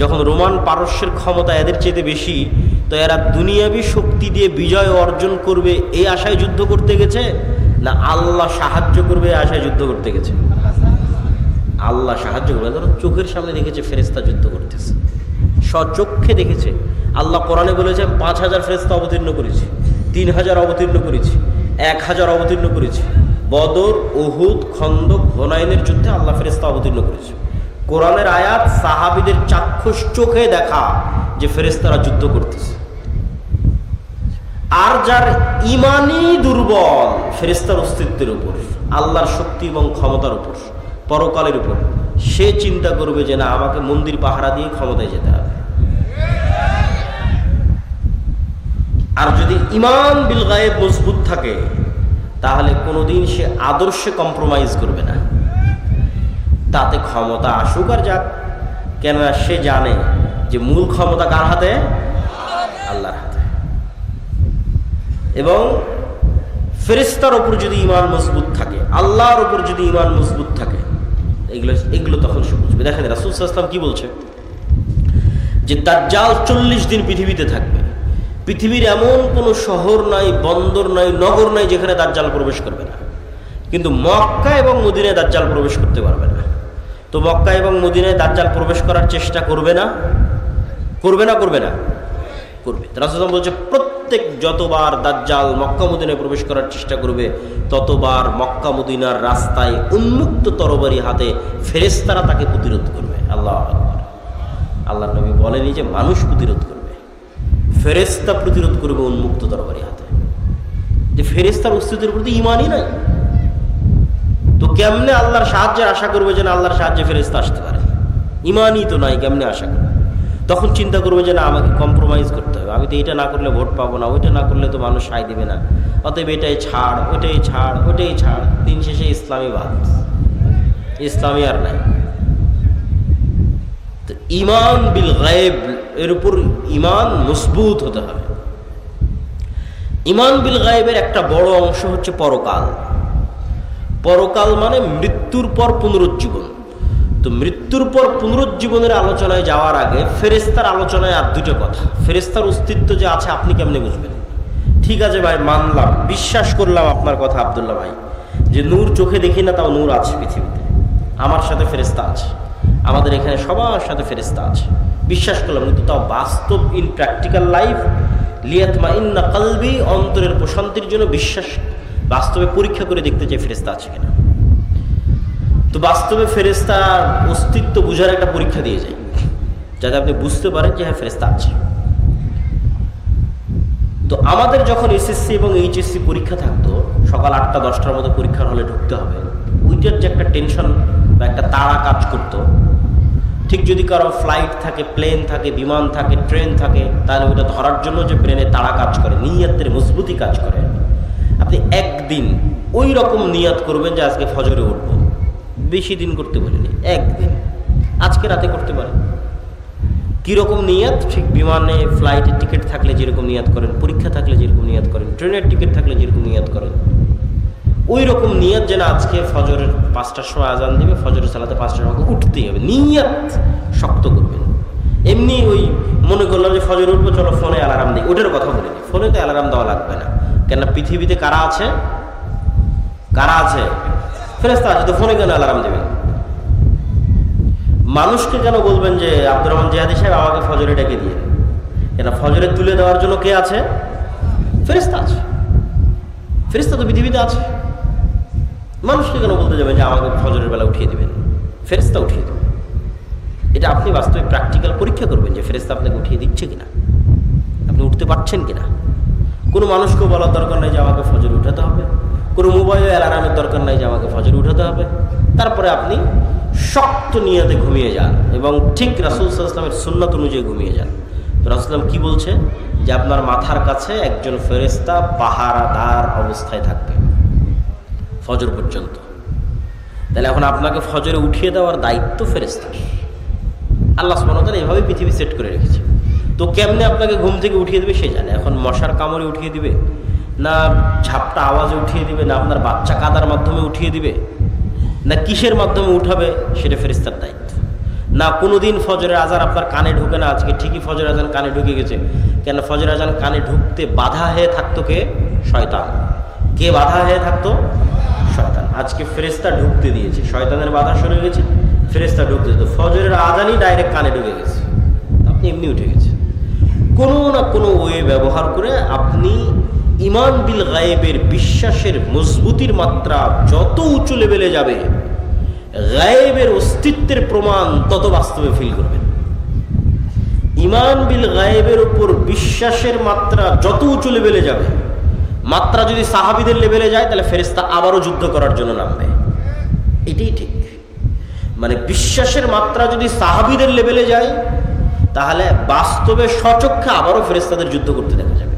যখন রোমান পারস্যের ক্ষমতা এদের চেয়ে বেশি, তো এরা দুনিয়াবী শক্তি দিয়ে বিজয় অর্জন করবে এই আশায় যুদ্ধ করতে গেছে, না আল্লাহ সাহায্য করবে এই আশায় যুদ্ধ করতে গেছে? আল্লাহ সাহায্য করবে। ধরো চোখের সামনে দেখেছে ফেরেশতা যুদ্ধ করতেছে, স্বচক্ষে দেখেছে। আল্লাহ কোরআনে বলেছে 5000 ফেরেশতা অবতীর্ণ করেছি, 3000 অবতীর্ণ করেছি, 1000 অবতীর্ণ করেছি। বদর, উহুদ, খন্দক, হুনাইনের যুদ্ধে আল্লাহ ফেরেশতা অবতীর্ণ করেছে। কোরআনের আয়াত সাহাবীদের চাক্ষুষ চোখে দেখা যে ফেরেশতারা যুদ্ধ করতেছে। আর যার ইমানই দুর্বল ফেরেশতার অস্তিত্বের উপর, আল্লাহর শক্তি এবং ক্ষমতার উপর, পরকালের উপর, সে চিন্তা করবে যে না, আমাকে মন্দির পাহারা দিয়ে ক্ষমতায় যেতে হবে। আর যদি ইমান বিল গায়েব মজবুত থাকে, তাহলে কোনোদিন সে আদর্শে কম্প্রোমাইজ করবে না। তাতে ক্ষমতা আসুক আর যাক, কেননা সে জানে যে মূল ক্ষমতা কার হাতে? আল্লাহর হাতে। এবং ফেরেশতার উপর যদি ঈমান মজবুত থাকে, আল্লাহর উপর যদি ঈমান মজবুত থাকে, এগুলো তখন সে বুঝবে। দেখেন রাসূল সাল্লাল্লাহু আলাইহি ওয়াসাল্লাম কি বলছে, যে দাজ্জাল 40 দিন পৃথিবীতে থাকবে। পৃথিবীর এমন কোনো শহর নাই, বন্দর নাই, নগর নাই যেখানে দাজ্জাল প্রবেশ করবে না। কিন্তু মক্কা এবং মদিনায় দাজ্জাল প্রবেশ করতে পারবে না। তো মক্কা এবং মদিনায় দাজ্জাল প্রবেশ করার চেষ্টা করবে না? করবে না? করবে না? করবে। রাসূল সাল্লাল্লাহু আলাইহি ওয়াসাল্লাম বলছে, প্রত্যেক যতবার দাজ্জাল মক্কা মদিনায় প্রবেশ করার চেষ্টা করবে, ততবার মক্কা মদিনার রাস্তায় উন্মুক্ত তরবারি হাতে ফেরেশতারা তাকে প্রতিরোধ করবে। আল্লাহু আকবার। আল্লাহর নবী বলেনি যে মানুষ প্রতিরোধ করবে, ফেরেশতা প্রতিরোধ করবে উন্মুক্ত তরবারি হাতে। যে ফেরেশতার অস্তিত্বের প্রতি ঈমানই নাই, তো কেমনে আল্লাহর সাহায্যের আশা করবে যে না আল্লাহর সাহায্যে ফেরেশতা আসতে পারে? ঈমানই তো নাই, কেমনে আশা করবে? তখন চিন্তা করবে যে না, আমাকে কম্প্রোমাইজ করতে হবে, আমি তো এটা না করলে ভোট পাবো না, ওইটা না করলে তো মানুষ সায় দিবে না, অতএব এটাই ছাড়, ওইটাই ছাড়, ওইটাই ছাড়। দিন শেষে ইসলামীবাদ, ইসলামী আর নাই। তো ঈমান বিল গায়েব, এর উপর ঈমান মজবুত হতে হবে। ঈমান বিল গায়েবের একটা বড় অংশ হচ্ছে পরকাল। পরকাল মানে মৃত্যুর পর পুনরুজ্জীবন। তো মৃত্যুর পর পুনরুজ্জীবনের আলোচনায় যাওয়ার আগে ফেরেশতার আলোচনায় আর দুটো কথা। ফেরেশতার অস্তিত্ব যে আছে আপনি কেমনে বুঝবেন? ঠিক আছে ভাই, মানলাম, বিশ্বাস করলাম আপনার কথা আব্দুল্লাহ ভাই, যে নূর চোখে দেখি না, তাও নূর আছে পৃথিবীতে, আমার সাথে ফেরেশতা আছে, আমাদের এখানে সবার সাথে ফেরেশতা আছে, বিশ্বাস করলাম। কিন্তু তাও বাস্তব, ইন প্র্যাকটিক্যাল লাইফ, লিয়াতমাইন্না কলবি, অন্তরের প্রশান্তির জন্য বিশ্বাস, বাস্তবে পরীক্ষা করে দেখতে চাই ফেরেশতা আছে কিনা। তো বাস্তবে ফেরেশতার অস্তিত্ব বোঝার একটা পরীক্ষা দিয়ে যায়, যাতে আপনি বুঝতে পারেন যে হ্যাঁ ফেরেশতা আছে। তো আমাদের যখন এসএসসি এবং এইচএসসি পরীক্ষা থাকতো, সকাল 8টা-10টার মধ্যে পরীক্ষার হলে ঢুকতে হবে, ওইটার যে একটা টেনশন বা একটা তাড়া কাজ করতো, ঠিক যদি কারো ফ্লাইট থাকে, প্লেন থাকে, বিমান থাকে, ট্রেন থাকে, তাহলে ওইটা ধরার জন্য যে ব্রেনে তাড়া কাজ করে, নিয়তের মজবুতি কাজ করে, আপনি একদিন ওই রকম নিয়ত করবেন যে আজকে ফজরে উঠবো। বেশি দিন করতে বলিনি, একদিন, আজকে রাতে করতে পারেন। কীরকম নিয়ত? ঠিক বিমানে ফ্লাইটের টিকিট থাকলে যেরকম নিয়ত করেন, পরীক্ষা থাকলে যেরকম নিয়ত করেন, ট্রেনের টিকিট থাকলে যেরকম নিয়ত করেন, ওই রকম নিয়ত যেন আজকে ফজরের 5টার সময় আজান দিবে, ফজরের সালাতে 5টার সময় উঠতেই হবে, নিয়ত শক্ত করবেন। এমনি ওই মনে করলাম যে ফজর উঠবো, চলো ফোনে অ্যালার্ম দিই, ওটার কথা বলিনি। ফোনে তো অ্যালার্ম দেওয়া লাগবে না, কেননা পৃথিবীতে কারা আছে? কারা আছে? ফেরেশতা আছে, তো ফোনে কেন অ্যালার্ম দেবেন? মানুষকে কেন বলবেন যে আব্দুর রহমান জিহাদি সাহেব আমাকে ফজরে ডেকে দিয়ে, কেন ফজরে তুলে দেওয়ার জন্য কে আছে? ফেরেশতা আছে। ফেরেশতা তো পৃথিবীতে আছে, মানুষকে কেন বলতে যাবেন যে আমাকে ফজরের বেলা উঠিয়ে দেবেন? ফেরেশতা উঠিয়ে দেবেন। এটা আপনি বাস্তবে প্র্যাকটিক্যাল পরীক্ষা করবেন যে ফেরেশতা আপনাকে উঠিয়ে দিচ্ছে কিনা, আপনি উঠতে পারছেন কিনা। কোনো মানুষকে বলার দরকার নেই যে আমাকে ফজরে উঠাতে হবে, কোনো মোবাইলে অ্যালার্মের দরকার নাই যে আমাকে ফজরে উঠাতে হবে। তারপরে আপনি শক্ত নিয়তে ঘুমিয়ে যান এবং ঠিক রাসূল সাল্লাল্লাহু আলাইহি ওয়াসাল্লামের সুন্নাত অনুযায়ী ঘুমিয়ে যান। তো রাসূল সাল্লাল্লাহু আলাইহি ওয়াসাল্লাম কি বলছে? যে আপনার মাথার কাছে একজন ফেরেশতা পাহারাদার অবস্থায় থাকবে ফজর পর্যন্ত। তাহলে এখন আপনাকে ফজরে উঠিয়ে দেওয়ার দায়িত্ব ফেরেশতার। আল্লাহ সুবহানাহু ওয়া তাআলা এভাবেই পৃথিবী সেট করে রেখেছে। তো কেমনে আপনাকে ঘুম থেকে উঠিয়ে দেবে সে জানে। এখন মশার কামড়ে উঠিয়ে দিবে, না ঝাপটা আওয়াজে উঠিয়ে দিবে, না আপনার বাচ্চা কাদার মাধ্যমে উঠিয়ে দিবে, না কিসের মাধ্যমে উঠাবে, সেটা ফেরেশতার দায়িত্ব। না কোনোদিন ফজরের আজান আপনার কানে ঢুকে না, আজকে ঠিকই ফজরের আজান কানে ঢুকে গেছে। কেন ফজরের আজান কানে ঢুকতে বাধা হয়ে থাকতো কে? শয়তান। কে বাধা হয়ে থাকতো? শয়তান। আজকে ফেরেশতা ঢুকতে দিয়েছে, শয়তানের বাধা সরে গেছে, ফেরেশতা ঢুকতে দিত। ফজরের আজানই ডাইরেক্ট কানে ঢুকে গেছে, আপনি এমনি উঠে গেছেন। কোনো না কোনো ওয়ে ব্যবহার করে আপনি ঈমান বিল গায়েবের বিশ্বাসের মজবুতির মাত্রা যত উঁচু লেভেলে যাবে, গায়েবের অস্তিত্বের প্রমাণ তত বাস্তবে ফিল করবেন। ঈমান বিল গায়েবের উপর বিশ্বাসের মাত্রা যত উঁচু লেভেলে যাবে, মাত্রা যদি সাহাবীদের লেভেলে যায় তাহলে ফেরেশতা আবারও যুদ্ধ করার জন্য নামবে। এটাই ঠিক। মানে বিশ্বাসের মাত্রা যদি সাহাবীদের লেভেলে যায় তাহলে বাস্তবে স্বচক্ষে আবারও ফেরেশতাদের যুদ্ধ করতে দেখা যাবে।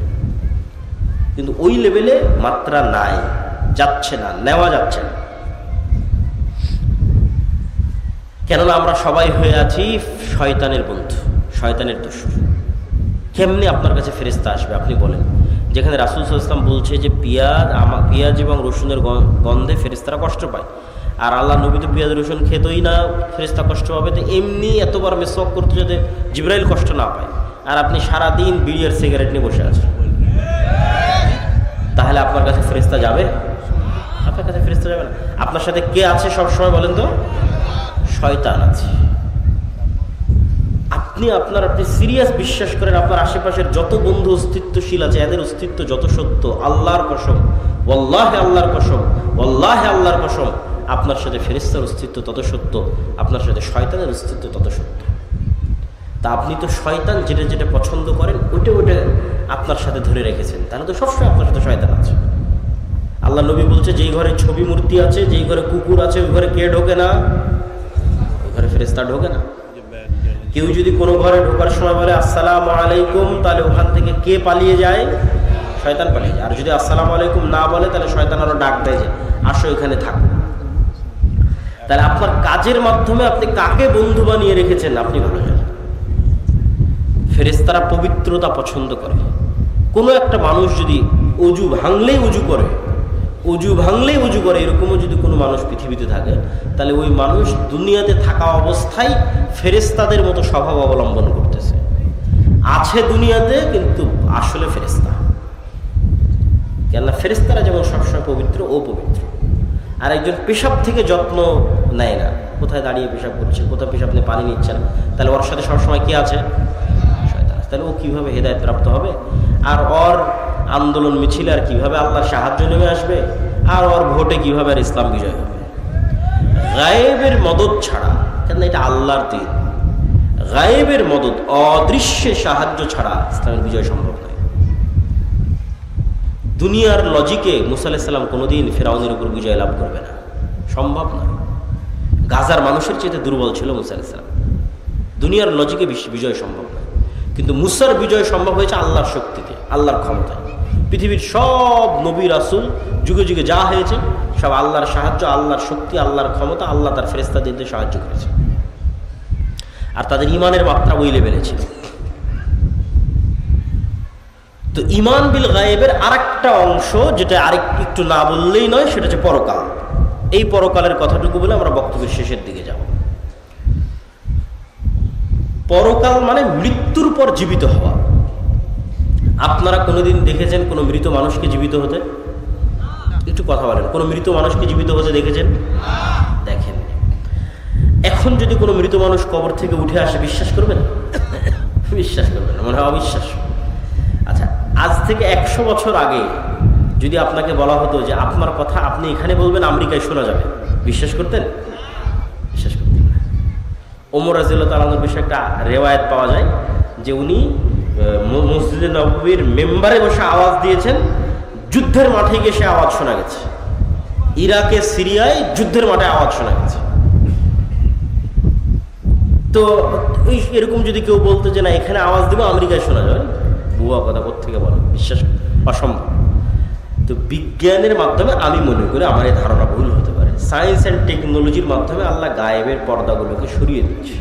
কিন্তু ওই লেভেলে মাত্রা নাই, যাচ্ছে না, নেওয়া যাচ্ছে না। কেননা আমরা সবাই হয়ে আছি শয়তানের বন্ধু, শয়তানের দোসর। কেমনি আপনার কাছে ফেরেশতা আসবে আপনি বলেন? যেখানে রাসূল সাল্লাল্লাহু আলাইহি ওয়াসাল্লাম বলছে যে পেঁয়াজ এবং রসুনের গন্ধে ফেরেশতারা কষ্ট পায়, আর আল্লাহ নবী তো পেঁয়াজ রসুন খেতই না, ফেরেশতা কষ্ট পাবে। তো এমনি এতবার মেসওয়াক করতে যাতে জিবরাইল কষ্ট না পায়, আর আপনি সারাদিন বিড়ি আর সিগারেট নিয়ে বসে আছেন, তাহলে আপনার কাছে ফেরেশতা যাবে? আপনার কাছে ফেরেশতা যাবে না। আপনার সাথে কে আছে সবসময় বলেন তো? শয়তান আছে। আপনি সিরিয়াস বিশ্বাস করেন আপনার আশেপাশের যত বন্ধু অস্তিত্বশীল আছে এদের অস্তিত্ব যত সত্য, আল্লাহর কসম, ওয়াল্লাহি আল্লাহর কসম, ওয়াল্লাহি আল্লাহর কসম, আপনার সাথে ফেরেশতার অস্তিত্ব তত সত্য, আপনার সাথে শয়তানের অস্তিত্ব তত সত্য। তা আপনি তো শয়তান যেটা যেটা পছন্দ করেন ওটা আপনার সাথে ধরে রেখেছেন, তাহলে তো সবসময় আপনার সাথে শয়তান আছে। আল্লাহ নবী বলছে যেই ঘরে ছবি মূর্তি আছে, যেই ঘরে কুকুর আছে, ওই ঘরে কে ঢোকে না? ওই ঘরে ফেরেশতা ঢোকে না। কেউ যদি কোনো ঘরে ঢোকার সময় বলে আসসালামু আলাইকুম, তাহলে ওখান থেকে কে পালিয়ে যায়? শয়তান পালিয়ে যায়। আর যদি আসসালামু আলাইকুম না বলে তাহলে শয়তান আরো ডাক দেয় যে আসো এখানে থাকো। তাহলে আপনার কাজের মাধ্যমে আপনি কাকে বন্ধু বানিয়ে রেখেছেন আপনি ভালো জানেন। ফেরেশতারা পবিত্রতা পছন্দ করে। কোনো একটা মানুষ যদি অজু ভাঙলেই উজু করে এরকমও যদি কোনো মানুষ পৃথিবীতে থাকে, তাহলে ওই মানুষ দুনিয়াতে থাকা অবস্থায় ফেরেশতাদের মতো স্বভাব অবলম্বন করতেছে, আছে দুনিয়াতে কিন্তু আসলে ফেরেশতা। কেননা ফেরেশতারা যেমন সবসময় পবিত্র ও পবিত্র। আর একজন পেশাব থেকে যত্ন নেয় না, কোথায় দাঁড়িয়ে পেশাব করছে, কোথায় পেশাব নিয়ে পানি নিচ্ছে না, তাহলে ওর সাথে সবসময় কি আছে? শয়তান। তাহলে ও কীভাবে হেদায়েত প্রাপ্ত হবে? আর ওর আন্দোলন মিছিলে আর কীভাবে আল্লাহর সাহায্য নেমে আসবে? আর ওর ভোটে কীভাবে আর ইসলাম বিজয় হবে? গায়েবের মদদ ছাড়া, কেন এটা আল্লাহর দিন, গায়েবের মদদ, অদৃশ্যের সাহায্য ছাড়া ইসলামের বিজয় সম্ভব নয়। দুনিয়ার লজিকে মুসা আলাইহিস সালাম কোনোদিন ফিরআউনের উপর বিজয় লাভ করবে না, সম্ভব নয়। গাজার মানুষের চেয়ে দুর্বল ছিল মুসা আলাইহিস সালাম, দুনিয়ার লজিকে বিজয় সম্ভব নয়। কিন্তু মুসার বিজয় সম্ভব হয়েছে আল্লাহর শক্তিতে, আল্লাহর ক্ষমতায়। পৃথিবীর সব নবী রাসূল যুগে যুগে যা হয়েছে সব আল্লাহর সাহায্য, আল্লাহর শক্তি, আল্লাহর ক্ষমতা, আল্লাহ তার ফেরেশতাদের সাহায্য করেছে। আর তাদের ঈমানের মাত্রা ওই লেভেলে ছিল। তো ঈমান বিল গায়েবের আরেকটা অংশ যেটা একটু না বললেই নয়, সেটা হচ্ছে পরকাল। এই পরকালের কথাটুকু বলে আমরা বক্তব্যের শেষের দিকে যাব। পরকাল মানে মৃত্যুর পর জীবিত হওয়া। আপনারা কোনোদিন দেখেছেন কোনো মৃত মানুষকে জীবিত হতে? একটু কথা বলেন, কোনো মৃত মানুষকে জীবিত হতে দেখেছেন? দেখেন। এখন যদি কোনো মৃত মানুষ কবর থেকে উঠে আসে বিশ্বাস করবেন? বিশ্বাস করবেন না, মনে হয় অবিশ্বাস্য। আচ্ছা, আজ থেকে 100 বছর আগে যদি আপনাকে বলা হতো যে আপনার কথা আপনি এখানে বলবেন আমেরিকায় শোনা যাবে, বিশ্বাস করতেন? বিশ্বাস করতেন না। ওমর রাদিয়াল্লাহু তাআলা আনহুর বিষয়ে একটা রেওয়ায়েত পাওয়া যায় যে উনি মসজিদে নববীর মেম্বারে বসে আওয়াজ দিয়েছেন, যুদ্ধের মাঠে গিয়ে সে আওয়াজ শোনা গেছে। ইরাকে সিরিয়ায় যুদ্ধের মাঠে আওয়াজ শোনা গেছে। তো এরকম যদি কেউ বলতো যে না এখানে আওয়াজ দিব আমেরিকায় শোনা যাবে, বুয়া কথা কোত্থেকে বলো, বিশ্বাস অসম্ভব। তো বিজ্ঞানের মাধ্যমে আমি মনে করি আমার এই ধারণা ভুল হতে পারে। সায়েন্স অ্যান্ড টেকনোলজির মাধ্যমে আল্লাহ গায়েবের পর্দাগুলোকে সরিয়ে দিচ্ছে।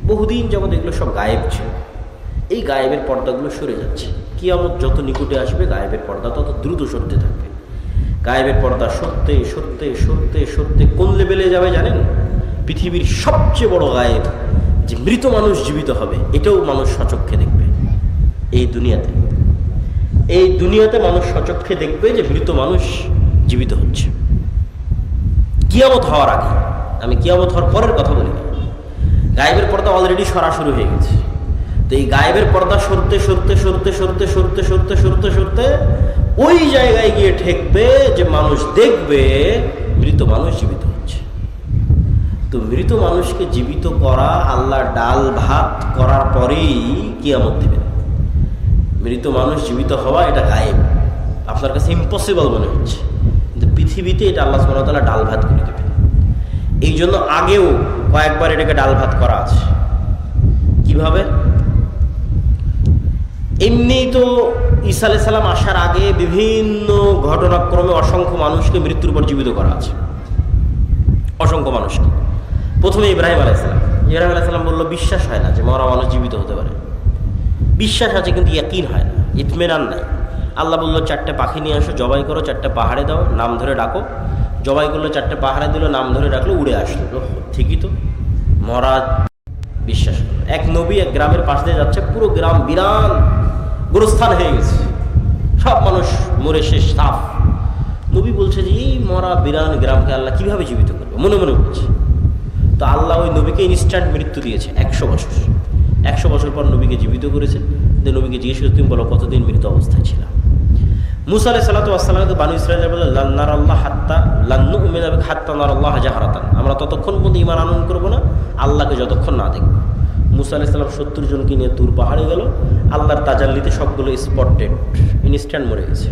বহুদিন যাবত এগুলো সব গায়েব ছিল, এই গায়েবের পর্দাগুলো সরে যাচ্ছে। কিয়ামত যত নিকটে আসবে গায়েবের পর্দা তত দ্রুত সরতে থাকবে। গায়েবের পর্দা সরতে সরতে সরতে সরতে কোন লেভেলে যাবে জানেন? পৃথিবীর সবচেয়ে বড় গায়েব যে মৃত মানুষ জীবিত হবে, এটাও মানুষ সচক্ষে দেখবে। এই দুনিয়াতে মানুষ সচক্ষে দেখবে যে মৃত মানুষ জীবিত হচ্ছে। কিয়ামত হওয়ার আগে, আমি কিয়ামত হওয়ার পরের কথা বলি না। গায়েবের পর্দা অলরেডি সরা শুরু হয়ে গেছে। তো এই গায়েবের পর্দা সরতে সরতে সরতে সরতে সরতে সরতে সরতে সরতে ওই জায়গায় গিয়ে ঠেকবে যে মানুষ দেখবে মৃত মানুষ জীবিত হচ্ছে। তো মৃত মানুষকে জীবিত করা, আল্লাহ ডাল ভাত করার পরেই কিয়ামত দিবেন। মৃত মানুষ জীবিত হওয়া এটা গায়েব, আপনার কাছে ইম্পসিবল মনে হচ্ছে, কিন্তু পৃথিবীতে এটা আল্লাহ সুবহানাহু ওয়া তাআলা ডাল ভাত করে দেবেন। এই জন্য আগেও কয়েকবার এটাকে ডাল ভাত করা আছে। কিভাবে? এমনি তো ঈসা আলাইহিস সালাম আসার আগে বিভিন্ন ঘটনাক্রমে অসংখ্য মানুষকে মৃত্যুর পর জীবিত করা আছে, অসংখ্য মানুষকে। প্রথমে ইব্রাহিম আলাইহিস সালাম বলল, বিশ্বাস হয় না যে মরা মানুষ জীবিত হতে পারে। বিশ্বাস আছে কিন্তু ইয়াকিন হয় না, ইতমিনান নাই। আল্লাহ বললো 4টে পাখি নিয়ে আসো, জবাই করো, 4টে পাহাড়ে দাও, নাম ধরে ডাকো। জবাই করলো, 4টে পাহাড়ে দিল, নাম ধরে ডাকলো, উড়ে আসলো। ঠিকই তো, মরা বিশ্বাস করলো। এক নবী এক গ্রামের পাশ দিয়ে যাচ্ছে, পুরো গ্রাম বিরান গোরস্থান হয়ে গেছে, সব মানুষ মরে শেষ, সাফ। নবী বলছে যে এই মরা বিরান গ্রামকে আল্লাহ কিভাবে জীবিত করবে, মনে মনে বলছে। তো আল্লাহ ওই নবীকে ইনস্ট্যান্ট মৃত্যু দিয়েছে 100 বছর। 100 বছর পর নবীকে জীবিত করেছে। নবীকে জিজ্ঞেস করে, তুমি বলো কতদিন মৃত অবস্থায় ছিলাম? মুসা আলাইহিস সালাতু ওয়াস সালাম বানু ইসরাঈলের বলে, লান নারাল্লাহ হাত্তা লান নুমিনা বিকা হাত্তা নারাল্লাহ জাহরাতান, আমরা ততক্ষণ পর্যন্ত ঈমান আনয়ন করব না আল্লাহকে যতক্ষণ না দেখব। মুসা আলাইহিস সালাম 70 জনকে নিয়ে তুর পাহাড়ে গেল। আল্লাহর তাজাল্লিতে সবগুলো স্পটেড, ইনস্ট্যান্ট মরে গেছে।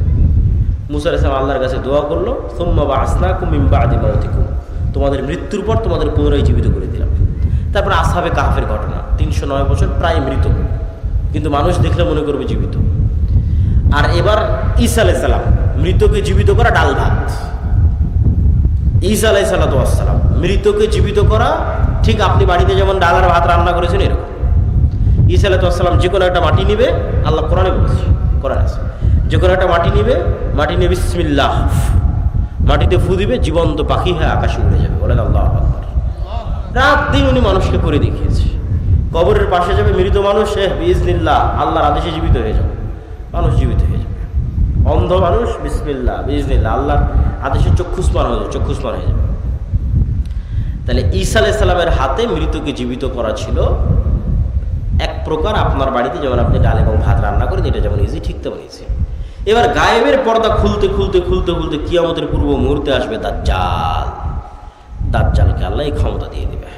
মুসা আলাইহিস সালাম আল্লাহর কাছে দোয়া করলো, সুম্মা বা'আসনাকুম মিন বা'দি মাউতিকুম, তোমাদের মৃত্যুর পর তোমাদের পুনরায় জীবিত করে দিলাম। তারপর আসহাবে কাহফের ঘটনা, 309 বছর প্রায় মৃত, কিন্তু মানুষ দেখলে মনে করবে জীবিত। আর এবার ঈসা আলাইহিস সালাম, মৃতকে জীবিত করা ডাল ভাত। ঈসা আলাইহিস সালাম মৃতকে জীবিত করা, ঠিক আপনি বাড়িতে যেমন ডাল আর ভাত রান্না করেছেন এরকম। ঈসা আলাইহিস সালাম যে কোনো একটা মাটি নিবে, আল্লাহ কোরআনে বলেছে, কোরআন আছে, যে কোনো একটা মাটি নিবে, মাটি নিয়ে বিসমিল্লাহ, মাটিতে ফু দিবে, জীবন্ত পাখি হয়ে আকাশে উড়ে যাবে। বলেন আল্লাহু আকবার। রাত দিন উনি মানুষকে করে দেখিয়েছে। কবরের পাশে যাবে মৃত মানুষ, বিইজনিল্লাহ, আল্লাহর আদেশে জীবিত হয়ে যাবে, মানুষ জীবিত হয়ে যাবে। অন্ধ মানুষ, বিসমিল্লাহ বিইজনিল্লাহ, আল্লাহর আদেশে চক্ষুষ্মান হয়ে যাবে, চক্ষুষ্মান হয়ে যাবে। তাহলে ঈসা আলাইহিস সালামের হাতে মৃতকে জীবিত করা ছিল এক প্রকার আপনার বাড়িতে যেমন আপনি ডাল এবং ভাত রান্না করেন, এটা যেমন ইজি, ঠিক তেমন ইজি। এবার গায়েবের পর্দা খুলতে খুলতে খুলতে খুলতে কিয়ামতের পূর্ব মুহূর্তে আসবে দাজ্জাল। দাজ্জালকে আল্লাহ এই ক্ষমতা দিয়ে দিবে।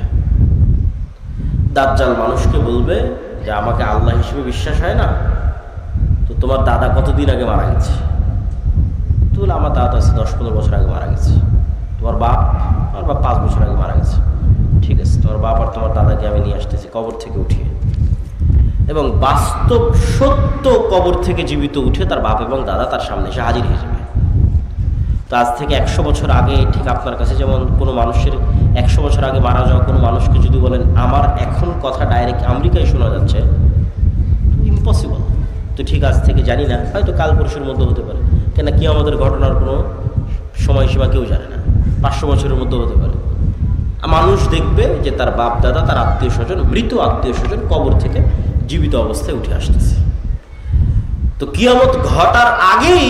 দাজ্জাল মানুষকে বলবে যে আমাকে আল্লাহ হিসেবে বিশ্বাস হয় না, তো তোমার দাদা কতদিন আগে মারা গেছে? তো বলে আমার দাদা আছে 10-15 বছর আগে মারা গেছে। তোমার বাপ? আমার বাপ 5 বছর আগে মারা গেছে। ঠিক আছে, তোমার বাপ আর তোমার দাদাকে আমি নিয়ে আসতেছি কবর থেকে উঠিয়ে। এবং বাস্তব সত্য কবর থেকে জীবিত উঠে তার বাপ এবং দাদা তার সামনে এসে হাজির হয়ে যাবে। তো আজ থেকে 100 বছর আগে, ঠিক আপনার কাছে যেমন কোনো মানুষের 100 বছর আগে মারা যাওয়া কোনো মানুষকে যদি বলেন আমার এখন কথা ডাইরেক্ট আমেরিকায় শোনা যাচ্ছে, ইম্পসিবল। তো ঠিক আজ থেকে জানি না, হয়তো কাল পরশুর মধ্যে হতে পারে, কেন কি আমাদের ঘটনার কোনো সময়সীমা কেউ জানে না, 500 বছরের মধ্যে হতে পারে। মানুষ দেখবে যে তার বাপ দাদা, তার আত্মীয় স্বজন, মৃত আত্মীয় স্বজন কবর থেকে জীবিত অবস্থায় উঠে আসতেছে। তো কিয়ামত ঘটার আগেই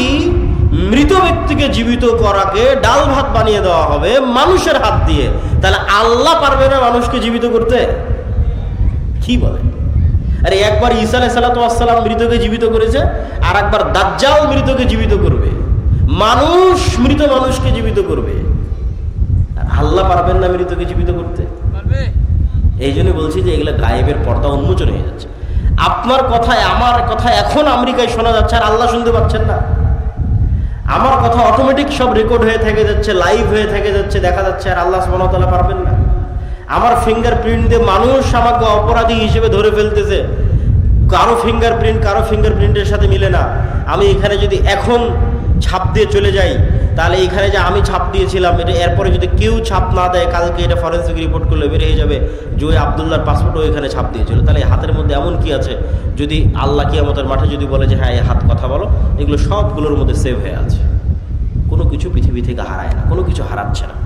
মৃত ব্যক্তিকে জীবিত করাকে ডাল ভাত বানিয়ে দেওয়া হবে মানুষের হাত দিয়ে। তাহলে আল্লাহ পারবে না মানুষকে জীবিত করতে? কি বলে? আরে একবার ঈসা আলাইহিস সালাম মৃতকে জীবিত করেছে, আর একবার দাজ্জাল মৃতকে জীবিত করবে, মানুষ মৃত মানুষকে জীবিত করবে। আল্লাহ পারবেন না মৃতকে জীবিত করতে? এই জন্য বলছি যে এগুলো গায়েবের পর্দা উন্মোচন হয়ে যাচ্ছে। আপনার কথায় আমার কথা এখন আমেরিকায় শোনা যাচ্ছে, আর আল্লাহ শুনতে পাচ্ছেন না। আমার কথা অটোমেটিক সব রেকর্ড হয়ে থেকে যাচ্ছে, লাইভ হয়ে থেকে যাচ্ছে, দেখা যাচ্ছে, আর আল্লাহ সুবহানাহু ওয়া তাআলা পারবেন না। আমার ফিঙ্গারপ্রিন্ট দিয়ে মানুষ আমাকে অপরাধী হিসেবে ধরে ফেলতেছে, কারো ফিঙ্গারপ্রিন্টের সাথে মিলে না। আমি এখানে যদি এখন ছাপ দিয়ে চলে যাই, তাহলে এখানে যে আমি ছাপ দিয়েছিলাম এটা এরপরে যদি কেউ ছাপ না দেয়, কালকে এটা ফরেন্সিক রিপোর্ট করলে বের হয়ে যাবে যে ওই আবদুল্লাহর পাসপোর্টও এখানে ছাপ দিয়েছিল। তাহলে এই হাতের মধ্যে এমন কি আছে, যদি আল্লাহ কিয়ামতের মাঠে যদি বলে যে হ্যাঁ এই হাত কথা বলো, এগুলো সবগুলোর মধ্যে সেভ হয়ে আছে। কোনো কিছু পৃথিবী থেকে হারায় না, কোনো কিছু হারাচ্ছে না।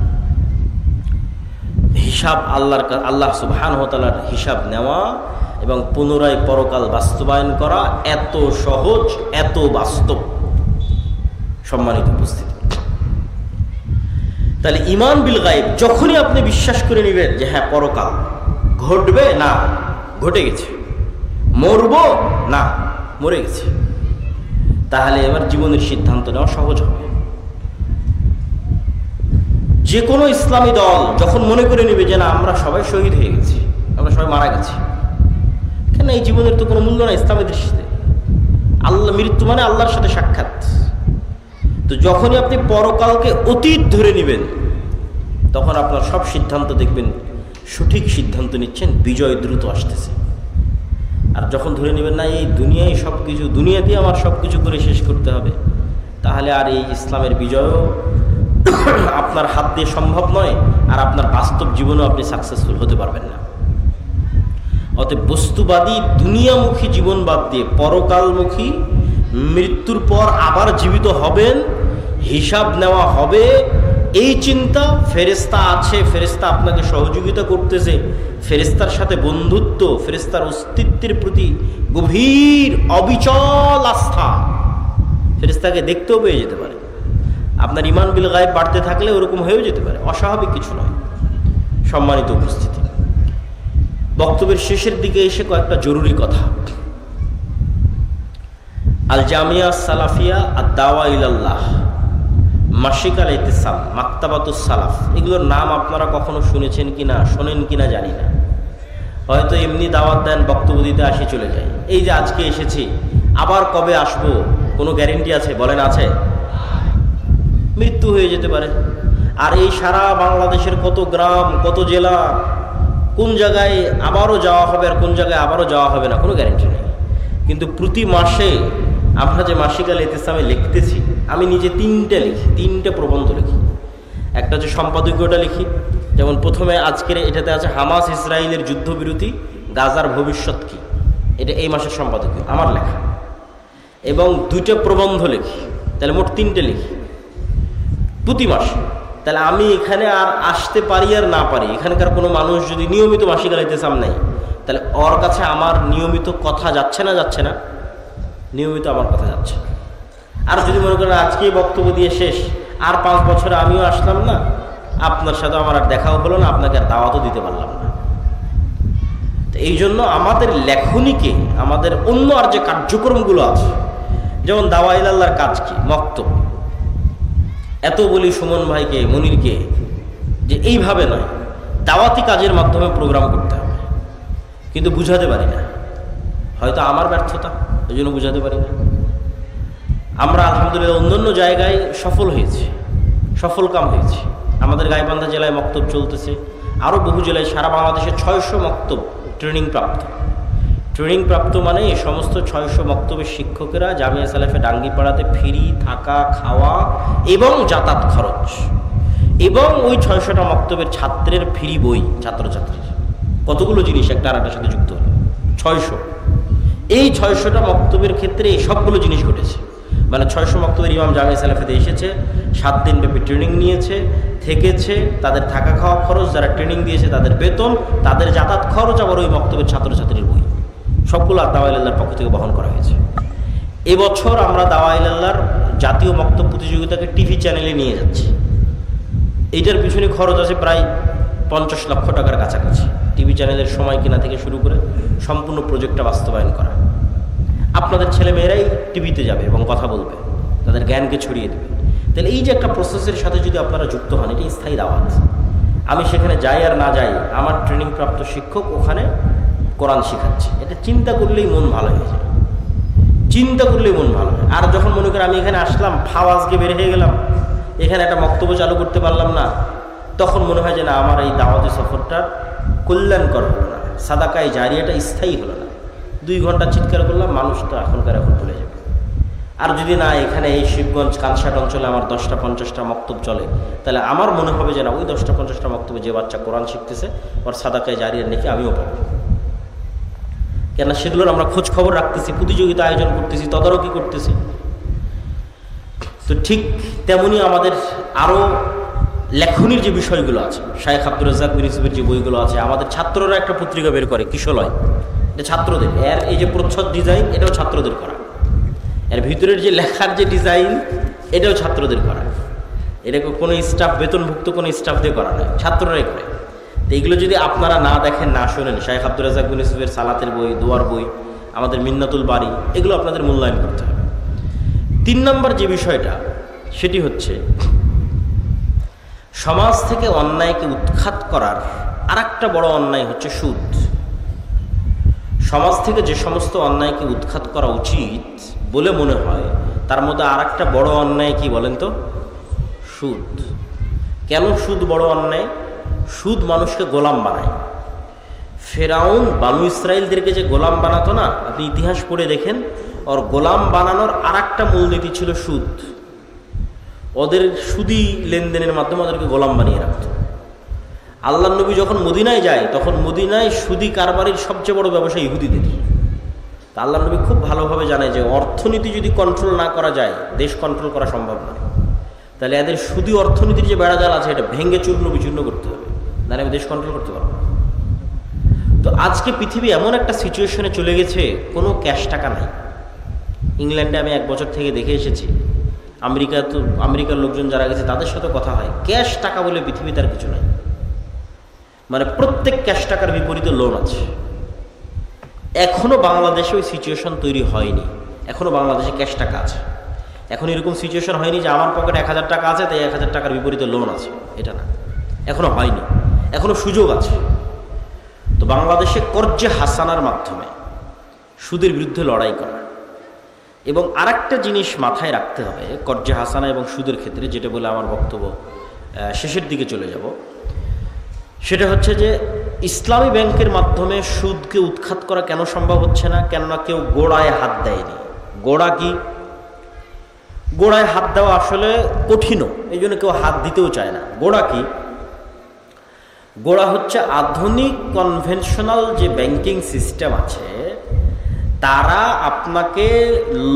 হিসাব আল্লাহ সুবহানাহু ওয়া তাআলার হিসাব নেওয়া এবং পুনরায় পরকাল বাস্তবায়ন করা এত সহজ, এত বাস্তব। সম্মানিত উপস্থিতি, তাহলে ঈমান বিল গায়ব যখনই আপনি বিশ্বাস করে নেবেন যে হ্যাঁ পরকাল ঘটবে, না ঘটে গেছে, মরব না মরে গেছে, তাহলে এবার জীবনের সিদ্ধান্ত নেওয়া সহজ হবে। যে কোনো ইসলামী দল যখন মনে করে নেবে যে না আমরা সবাই শহীদ হয়ে গেছি, আমরা সবাই মারা গেছি, কেন এই জীবনের তো কোনো মূল্য নাই ইসলামের দৃষ্টিতে। আল্লাহ, মৃত্যু মানে আল্লাহর সাথে সাক্ষাৎ। তো যখনই আপনি পরকালকে অতীত ধরে নেবেন, তখন আপনার সব সিদ্ধান্ত দেখবেন সঠিক সিদ্ধান্ত নিচ্ছেন, বিজয় দ্রুত আসতেছে। আর যখন ধরে নেবেন না এই দুনিয়ায় সব কিছু, দুনিয়াতেই আমার সব কিছু করে শেষ করতে হবে, তাহলে আর এই ইসলামের বিজয়ও আপনার হাত দিয়ে সম্ভব নয়, আর আপনার বাস্তব জীবনেও আপনি সাকসেসফুল হতে পারবেন না। অতএব বস্তুবাদী দুনিয়ামুখী জীবন বাদ দিয়ে পরকালমুখী, মৃত্যুর পর আবার জীবিত হবেন, হিসাব নেওয়া হবে, এই চিন্তা, ফেরেশতা আছে, ফেরেশতা আপনাকে সহযোগিতা করতেছে, ফেরেশতার সাথে বন্ধুত্ব, ফেরেশতার অস্তিত্বের প্রতি গভীর অবিচল আস্থা, ফেরেশতাকে দেখতেও পেয়ে যেতে পারে। আপনার ঈমান বিল গায়ব বাড়তে থাকলে ওরকম হয়েও যেতে পারে, অস্বাভাবিক কিছু নয়। সম্মানিত উপস্থিতি, বক্তব্যের শেষের দিকে এসে কয়েকটা জরুরি কথা। আল জামিয়া সালাফিয়া আর দাওয়া ইলাল্লাহ, মাসিক আল ইতিসাম, মাকতাবাতুস সালাফ, এগুলোর নাম আপনারা কখনো শুনেছেন কিনা, শোনেন কিনা জানি না। হয়তো এমনি দাওয়াত দেন, বক্তব্য দিতে আসি চলে যায়। এই যে আজকে এসেছি, আবার কবে আসবো কোনো গ্যারেন্টি আছে? বলেন আছে? মৃত্যু হয়ে যেতে পারে। আর এই সারা বাংলাদেশের কত গ্রাম, কত জেলা, কোন জায়গায় আবারও যাওয়া হবে আর কোন জায়গায় আবারও যাওয়া হবে না, কোনো গ্যারেন্টি নেই। কিন্তু প্রতি মাসে আমরা যে মাসিক আল ইতিসামে লিখতেছি, আমি নিজে তিনটে প্রবন্ধ লিখি। একটা হচ্ছে সম্পাদকীয়টা লিখি, যেমন প্রথমে আজকের এটাতে আছে হামাস ইসরায়েলের যুদ্ধবিরতি, গাজার ভবিষ্যৎ কি, এটা এই মাসের সম্পাদকীয় আমার লেখা। এবং 2টা প্রবন্ধ লিখি, তাহলে মোট 3টে লিখি প্রতি মাসে। তাহলে আমি এখানে আর আসতে পারি আর না পারি, এখানকার কোনো মানুষ যদি নিয়মিত মাসিক আল ইতিসাম নেয়, তাহলে ওর কাছে আমার নিয়মিত কথা যাচ্ছে না? যাচ্ছে না? নিয়মিত আমার কথা যাচ্ছে। আর যদি মনে করেন আজকেই বক্তব্য দিয়ে শেষ, আর 5 বছরে আমিও আসলাম না, আপনার সাথে আমার আর দেখাও হলো না, আপনাকে আর দাওয়াতও দিতে পারলাম না। তো এই জন্য আমাদের লেখনীকে, আমাদের অন্য আর যে কার্যক্রমগুলো আছে, যেমন দাওয়া ইলাল্লাহর কাজ কি, মক্তব, এত বলি সুমন ভাইকে, মনিরকে, যে এইভাবে নয়, দাওয়াতি কাজের মাধ্যমে প্রোগ্রাম করতে হবে, কিন্তু বুঝাতে পারি না। হয়তো আমার ব্যর্থতা, এই জন্য বুঝাতে পারি না। আমরা আলহামদুলিল্লাহ অন্যান্য জায়গায় সফল হয়েছি, সফল কাম হয়েছি। আমাদের গাইবান্ধা জেলায় মক্তব চলতেছে, আরও বহু জেলায়, সারা বাংলাদেশে 600 মক্তব ট্রেনিং প্রাপ্ত মানে এই সমস্ত 600 মক্তবের শিক্ষকেরা জামিয়া সালাফে ডাঙ্গিপাড়াতে ফ্রি থাকা, খাওয়া এবং যাতায়াত খরচ, এবং ওই 600টা মক্তবের ছাত্রের ফ্রি বই, ছাত্রছাত্রীর কতগুলো জিনিস একটা আর একটার সাথে যুক্ত হলো, 600। এই 600টা মক্তবের ক্ষেত্রে এই সবগুলো জিনিস ঘটেছে। মানে 600 মক্তবের ইমাম জামিয়া সালাফিতে এসেছে, 7 দিন ব্যাপী ট্রেনিং নিয়েছে, থেকেছে, তাদের থাকা খাওয়া খরচ, যারা ট্রেনিং দিয়েছে তাদের বেতন, তাদের যাতায়াত খরচ, আবার ওই মক্তবের ছাত্রছাত্রীর বই, সবগুলো দাওয়া ইলাল্লাহর পক্ষ থেকে বহন করা হয়েছে। এবছর আমরা দাওয়া ইলাল্লাহর জাতীয় মক্তব প্রতিযোগিতাকে টিভি চ্যানেলে নিয়ে যাচ্ছি। এইটার পিছনে খরচ আছে প্রায় 50 লক্ষ টাকার কাছাকাছি। টিভি চ্যানেলের সময় কেনা থেকে শুরু করে সম্পূর্ণ প্রজেক্টটা বাস্তবায়ন করা। আপনাদের ছেলেমেয়েরাই টিভিতে যাবে এবং কথা বলবে, তাদের জ্ঞানকে ছড়িয়ে দেবে। তাহলে এই যে একটা প্রসেসের সাথে যদি আপনারা যুক্ত হন, এটি স্থায়ী দাওয়াত। আমি সেখানে যাই আর না যাই, আমার ট্রেনিং প্রাপ্ত শিক্ষক ওখানে কোরআন শেখাচ্ছে, এটা চিন্তা করলেই মন ভালো হয়ে যায়, চিন্তা করলেই মন ভালো হয়। আর যখন মনে করেন আমি এখানে আসলাম, আজকে বের হয়ে গেলাম, এখানে একটা বক্তব্য চালু করতে পারলাম না, তখন মনে হয় যে না, আমার এই দাওয়াতি সফরটা কল্যাণকর হলো না, সাদাকায় জারিয়াটা স্থায়ী হলো না। 2 ঘন্টা চিৎকার করলাম, মানুষ তো এখন ভুলে যাবে। আর যদি না এখানে এই শিবগঞ্জ কালসাট অঞ্চলে আমার 10টা 50টা মক্তব চলে, তাহলে আমার মনে হবে যে না, ওই 10টা 50টা মক্তবে যে বাচ্চা কোরআন শিখতেছে ওর সাদাকায় জারিয়ার নাকি আমিও পাবো। কেননা সেগুলোর আমরা খোঁজ খবর রাখতেছি, প্রতিযোগিতা আয়োজন করতেছি, তদারকি করতেছি। তো ঠিক তেমনি আমাদের আরও লেখনির যে বিষয়গুলো আছে, শায়েখ আব্দুর রাজ্জাক বিন ইউসুফের যে বইগুলো আছে, আমাদের ছাত্ররা একটা পত্রিকা বের করে কিশলয়, এটা ছাত্রদের, এর এই যে প্রচ্ছদ ডিজাইন এটাও ছাত্রদের করা, এর ভিতরের যে লেখার যে ডিজাইন এটাও ছাত্রদের করা, এটাকে কোনো স্টাফ, বেতনভুক্ত কোনো স্টাফ দিয়ে করা নয়, ছাত্ররাই করে। তো এইগুলো যদি আপনারা না দেখেন, না শোনেন, শায়েখ আব্দুর রাজ্জাক বিন ইউসুফের সালাতের বই, দোয়ার বই, আমাদের মিন্নাতুল বাড়ি, এগুলো আপনাদের মূল্যায়ন করতে হবে। 3 নম্বর যে বিষয়টা, সেটি হচ্ছে সমাজ থেকে অন্যায়কে উৎখাত করার আরেকটা বড় অন্যায় হচ্ছে সুদ। সমাজ থেকে যে সমস্ত অন্যায়কে উৎখাত করা উচিত বলে মনে হয়, তার মধ্যে আরেকটা বড় অন্যায় কি বলেন তো? সুদ। কেন সুদ বড় অন্যায়? সুদ মানুষকে গোলাম বানায়। ফেরাউন বানু ইসরাইলদেরকে যে গোলাম বানাতো না, আপনি ইতিহাস পড়ে দেখেন, ওর গোলাম বানানোর আরেকটা মূলনীতি ছিল সুদ। ওদের সুদি লেনদেনের মাধ্যমে ওদেরকে গোলাম বানিয়ে রাখত। আল্লাহ নবী যখন মদিনায় যায়, তখন মদিনায় সুদি কারবারির সবচেয়ে বড় ব্যবসা ইহুদিদের। তা আল্লাহ নবী খুব ভালোভাবে জানে যে অর্থনীতি যদি কন্ট্রোল না করা যায়, দেশ কন্ট্রোল করা সম্ভব নয়। তাহলে এদের সুদি অর্থনীতির যে বেড়াজাল আছে, এটা ভেঙে চূর্ণ বিচূর্ণ করতে হবে, নাহলে আমি দেশ কন্ট্রোল করতে পারবো না। তো আজকে পৃথিবী এমন একটা সিচুয়েশনে চলে গেছে, কোনো ক্যাশ টাকা নাই। ইংল্যান্ডে আমি 1 বছর থেকে দেখে এসেছি, আমেরিকার লোকজন যারা গেছে তাদের সাথে কথা হয়, ক্যাশ টাকা বলে পৃথিবীতে আর কিছু নাই। মানে প্রত্যেক ক্যাশ টাকার বিপরীতে লোন আছে। এখনো বাংলাদেশে ওই সিচুয়েশন তৈরি হয়নি, এখনো বাংলাদেশে ক্যাশ টাকা আছে। এখন এরকম সিচুয়েশন হয়নি যে আমার পকেটে 1000 টাকা আছে, তাই 1000 টাকার বিপরীতে লোন আছে, এটা না, এখনো হয়নি, এখনো সুযোগ আছে। তো বাংলাদেশে কর্জে হাসানার মাধ্যমে সুদের বিরুদ্ধে লড়াই করা, এবং আরেকটা জিনিস মাথায় রাখতে হবে কর্জে হাসানা এবং সুদের ক্ষেত্রে, যেটা বলে আমার বক্তব্য শেষের দিকে চলে যাব, সেটা হচ্ছে যে ইসলামী ব্যাংকের মাধ্যমে সুদকে উৎখাত করা কেন সম্ভব হচ্ছে না? কেননা কেউ গোড়ায় হাত দেয়নি। গোড়া কি? গোড়ায় হাত দেওয়া আসলে কঠিনও, এই জন্য কেউ হাত দিতেও চায় না। গোড়া কি? গোড়া হচ্ছে আধুনিক কনভেনশনাল যে ব্যাংকিং সিস্টেম আছে, তারা আপনাকে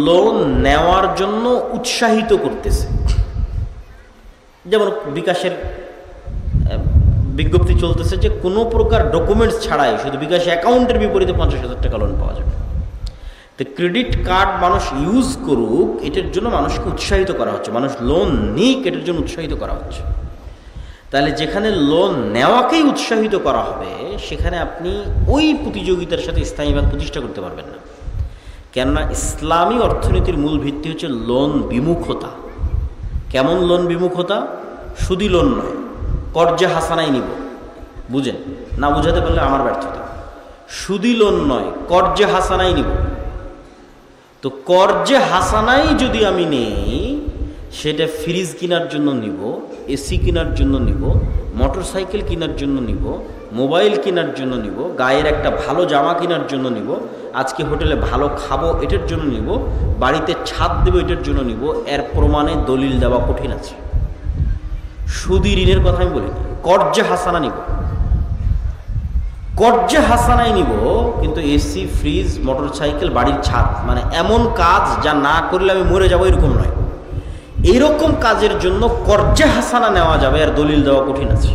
লোন নেওয়ার জন্য উৎসাহিত করতেছে। যেমন বিকাশের বিজ্ঞপ্তি চলতেছে যে কোনো প্রকার ডকুমেন্টস ছাড়াই শুধু বিকাশ অ্যাকাউন্টের বিপরীতে 50,000 টাকা লোন পাওয়া যাবে। তো ক্রেডিট কার্ড মানুষ ইউজ করুক, এটার জন্য মানুষকে উৎসাহিত করা হচ্ছে, মানুষ লোন নিক এটার জন্য উৎসাহিত করা হচ্ছে। তাহলে যেখানে লোন নেওয়াকেই উৎসাহিত করা হবে, সেখানে আপনি ওই প্রতিযোগিতার সাথে ইসলামী ব্যাংক প্রতিষ্ঠা করতে পারবেন না। কেননা ইসলামী অর্থনীতির মূল ভিত্তি হচ্ছে লোন বিমুখতা। কেমন লোন বিমুখতা? সুদি লোন নয়, কর্জে হাসানাই নিব। বুঝেন না? বুঝাতে পারলে আমার ব্যর্থতা। সুদি লোন নয়, কর্জে হাসানাই নিব। তো কর্জে হাসানাই যদি আমি নেই, সেটা ফ্রিজ কেনার জন্য নিব, এসি কেনার জন্য নিব, মোটর সাইকেল কেনার জন্য নিব, মোবাইল কেনার জন্য নিব, গায়ের একটা ভালো জামা কেনার জন্য নিব, আজকে হোটেলে ভালো খাবো এটার জন্য নিব, বাড়িতে ছাদ দেবো এটার জন্য নিব। এর প্রমাণে দলিল দেওয়া কঠিন আছে। সুদি ঋণের কথা আমি বলিনি, কর্জে হাসানা নিব, কর্জে হাসানাই নিব, কিন্তু এসি, ফ্রিজ, মোটর সাইকেল, বাড়ির ছাদ, মানে এমন কাজ যা না করলে আমি মরে যাবো এরকম নয়। এইরকম কাজের জন্য কর্জে হাসানা নেওয়া যাবে, আর দলিল দেওয়া কঠিন আছে।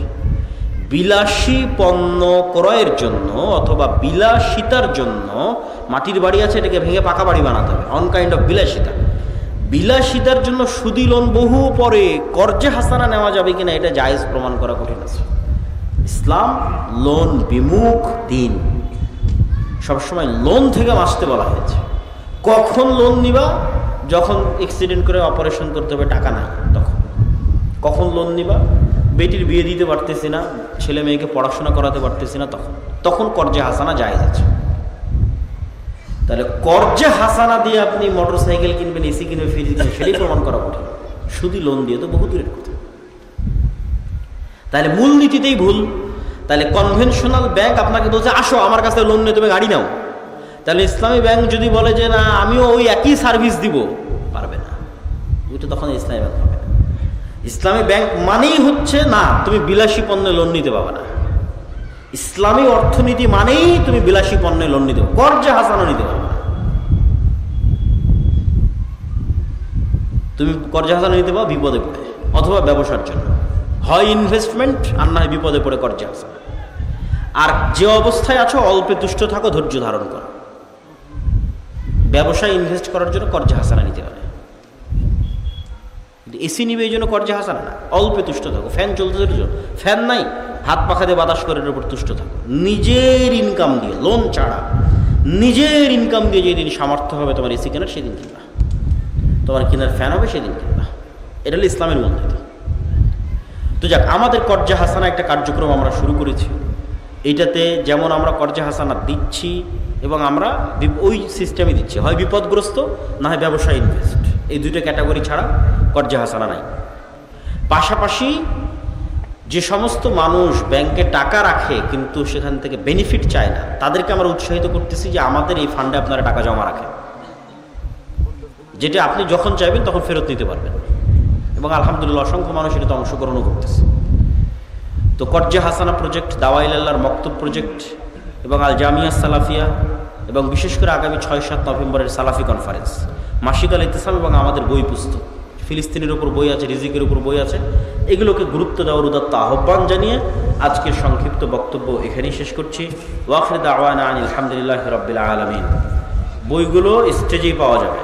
বিলাসী পণ্য ক্রয়ের জন্য অথবা বিলাসিতার জন্য, মাটির বাড়ি আছে, এটাকে ভেঙে পাকা বাড়ি বানাতে হবে, অন কাইন্ড অফ বিলাসিতা। বিলাসিতার জন্য সুদি লোন বহু পরে, কর্জে হাসানা নেওয়া যাবে কিনা এটা জায়েজ প্রমাণ করা কঠিন আছে। ইসলাম লোন বিমুখ দিন, সবসময় লোন থেকে বাঁচতে বলা হয়েছে। কখন লোন নিবা? যখন অ্যাক্সিডেন্ট করে অপারেশন করতে হবে, টাকা নাই, তখন। কখন লোন নিবা? বেটির বিয়ে দিতে পারতেছি না, ছেলে মেয়েকে পড়াশোনা করাতে পারতেছি না, তখন কর্জে হাসানা জায়েজ আছে। তাহলে কর্জে হাসানা দিয়ে আপনি মোটর সাইকেল কিনবেন, এসি কিনবেন, ফ্রিজ কিনবেন, সেটাই প্রমাণ করা কঠিন। শুধু লোন দিয়ে তো বহু দূরের কথা। তাহলে মূলনীতিতেই ভুল। তাহলে কনভেনশনাল ব্যাংক আপনাকে বলছে আসো আমার কাছে লোন নিয়ে তুমি গাড়ি নাও, তাহলে ইসলামী ব্যাংক যদি বলে যে না আমিও ওই একই সার্ভিস দিব, পারবে না। ওইটা তখন ইসলামী ব্যাংক হবে না। ইসলামী ব্যাংক মানেই হচ্ছে না তুমি বিলাসী পণ্যে লোন নিতে পারবে না। ইসলামী অর্থনীতি মানেই তুমি বিলাসী পণ্যে লোন নিতে পারবে, কর্জে হাসানো নিতে পারবে না। তুমি কর্জে হাসানো নিতে পারো বিপদে পড়ে, অথবা ব্যবসার জন্য, হয় ইনভেস্টমেন্ট আর না হয় বিপদে পড়ে কর্জে হাসানো। আর যে অবস্থায় আছো অল্পে তুষ্ট থাকো, ধৈর্য ধারণ করো। ব্যবসায় ইনভেস্ট করার জন্য কর্জে হাসানা নিতে হবে, এসি নিবে এই জন্য কর্জে হাসানা না। অল্পে তুষ্ট থাকো, ফ্যান চলতে ধৈর্য, ফ্যান নাই হাত পাখা দিয়ে বাতাস করে এর উপর তুষ্ট থাকো। নিজের ইনকাম দিয়ে, লোন ছাড়া নিজের ইনকাম দিয়ে যেদিন সামর্থ্য হবে তোমার এসি কেনার, সেদিন কিনবা। তোমার কেনার ফ্যান হবে সেদিন কিনবা। এটা হলো ইসলামের মূলনীতি। তো যাক, আমাদের কর্জে হাসানা একটা কার্যক্রম আমরা শুরু করেছি। এইটাতে যেমন আমরা কর্জে হাসানা দিচ্ছি এবং আমরা ওই সিস্টেমে দিচ্ছি, হয় বিপদগ্রস্ত না হয় ব্যবসায় ইনভেস্ট, এই দুইটা ক্যাটাগরি ছাড়া কর্জে হাসানা নাই। পাশাপাশি যে সমস্ত মানুষ ব্যাংকে টাকা রাখে কিন্তু সেখান থেকে বেনিফিট চায় না, তাদেরকে আমরা উৎসাহিত করতেছি যে আমাদের এই ফান্ডে আপনারা টাকা জমা রাখেন, যেটা আপনি যখন চাইবেন তখন ফেরত নিতে পারবেন। এবং আলহামদুলিল্লাহ অসংখ্য মানুষ এটাতে অংশগ্রহণও করতেছে। তো কর্জে হাসানা প্রজেক্ট, দাওয়াইল আল্লাহর মক্তব প্রজেক্ট এবং আল জামিয়া সালাফিয়া, এবং বিশেষ করে আগামী 6-7 নভেম্বরের সালাফি কনফারেন্স, মাসিক আল ইতিসাম এবং আমাদের বই পুস্তক, ফিলিস্তিনের উপর বই আছে, রিজিকের উপর বই আছে, এগুলোকে গুরুত্ব দেওয়ার উদাত্ত আহ্বান জানিয়ে আজকের সংক্ষিপ্ত বক্তব্য এখানেই শেষ করছি। ওয়াখির দাওয়ানা আনিল হামদুলিল্লাহি রাব্বিল আলামিন। বইগুলো স্টেজেই পাওয়া যাবে।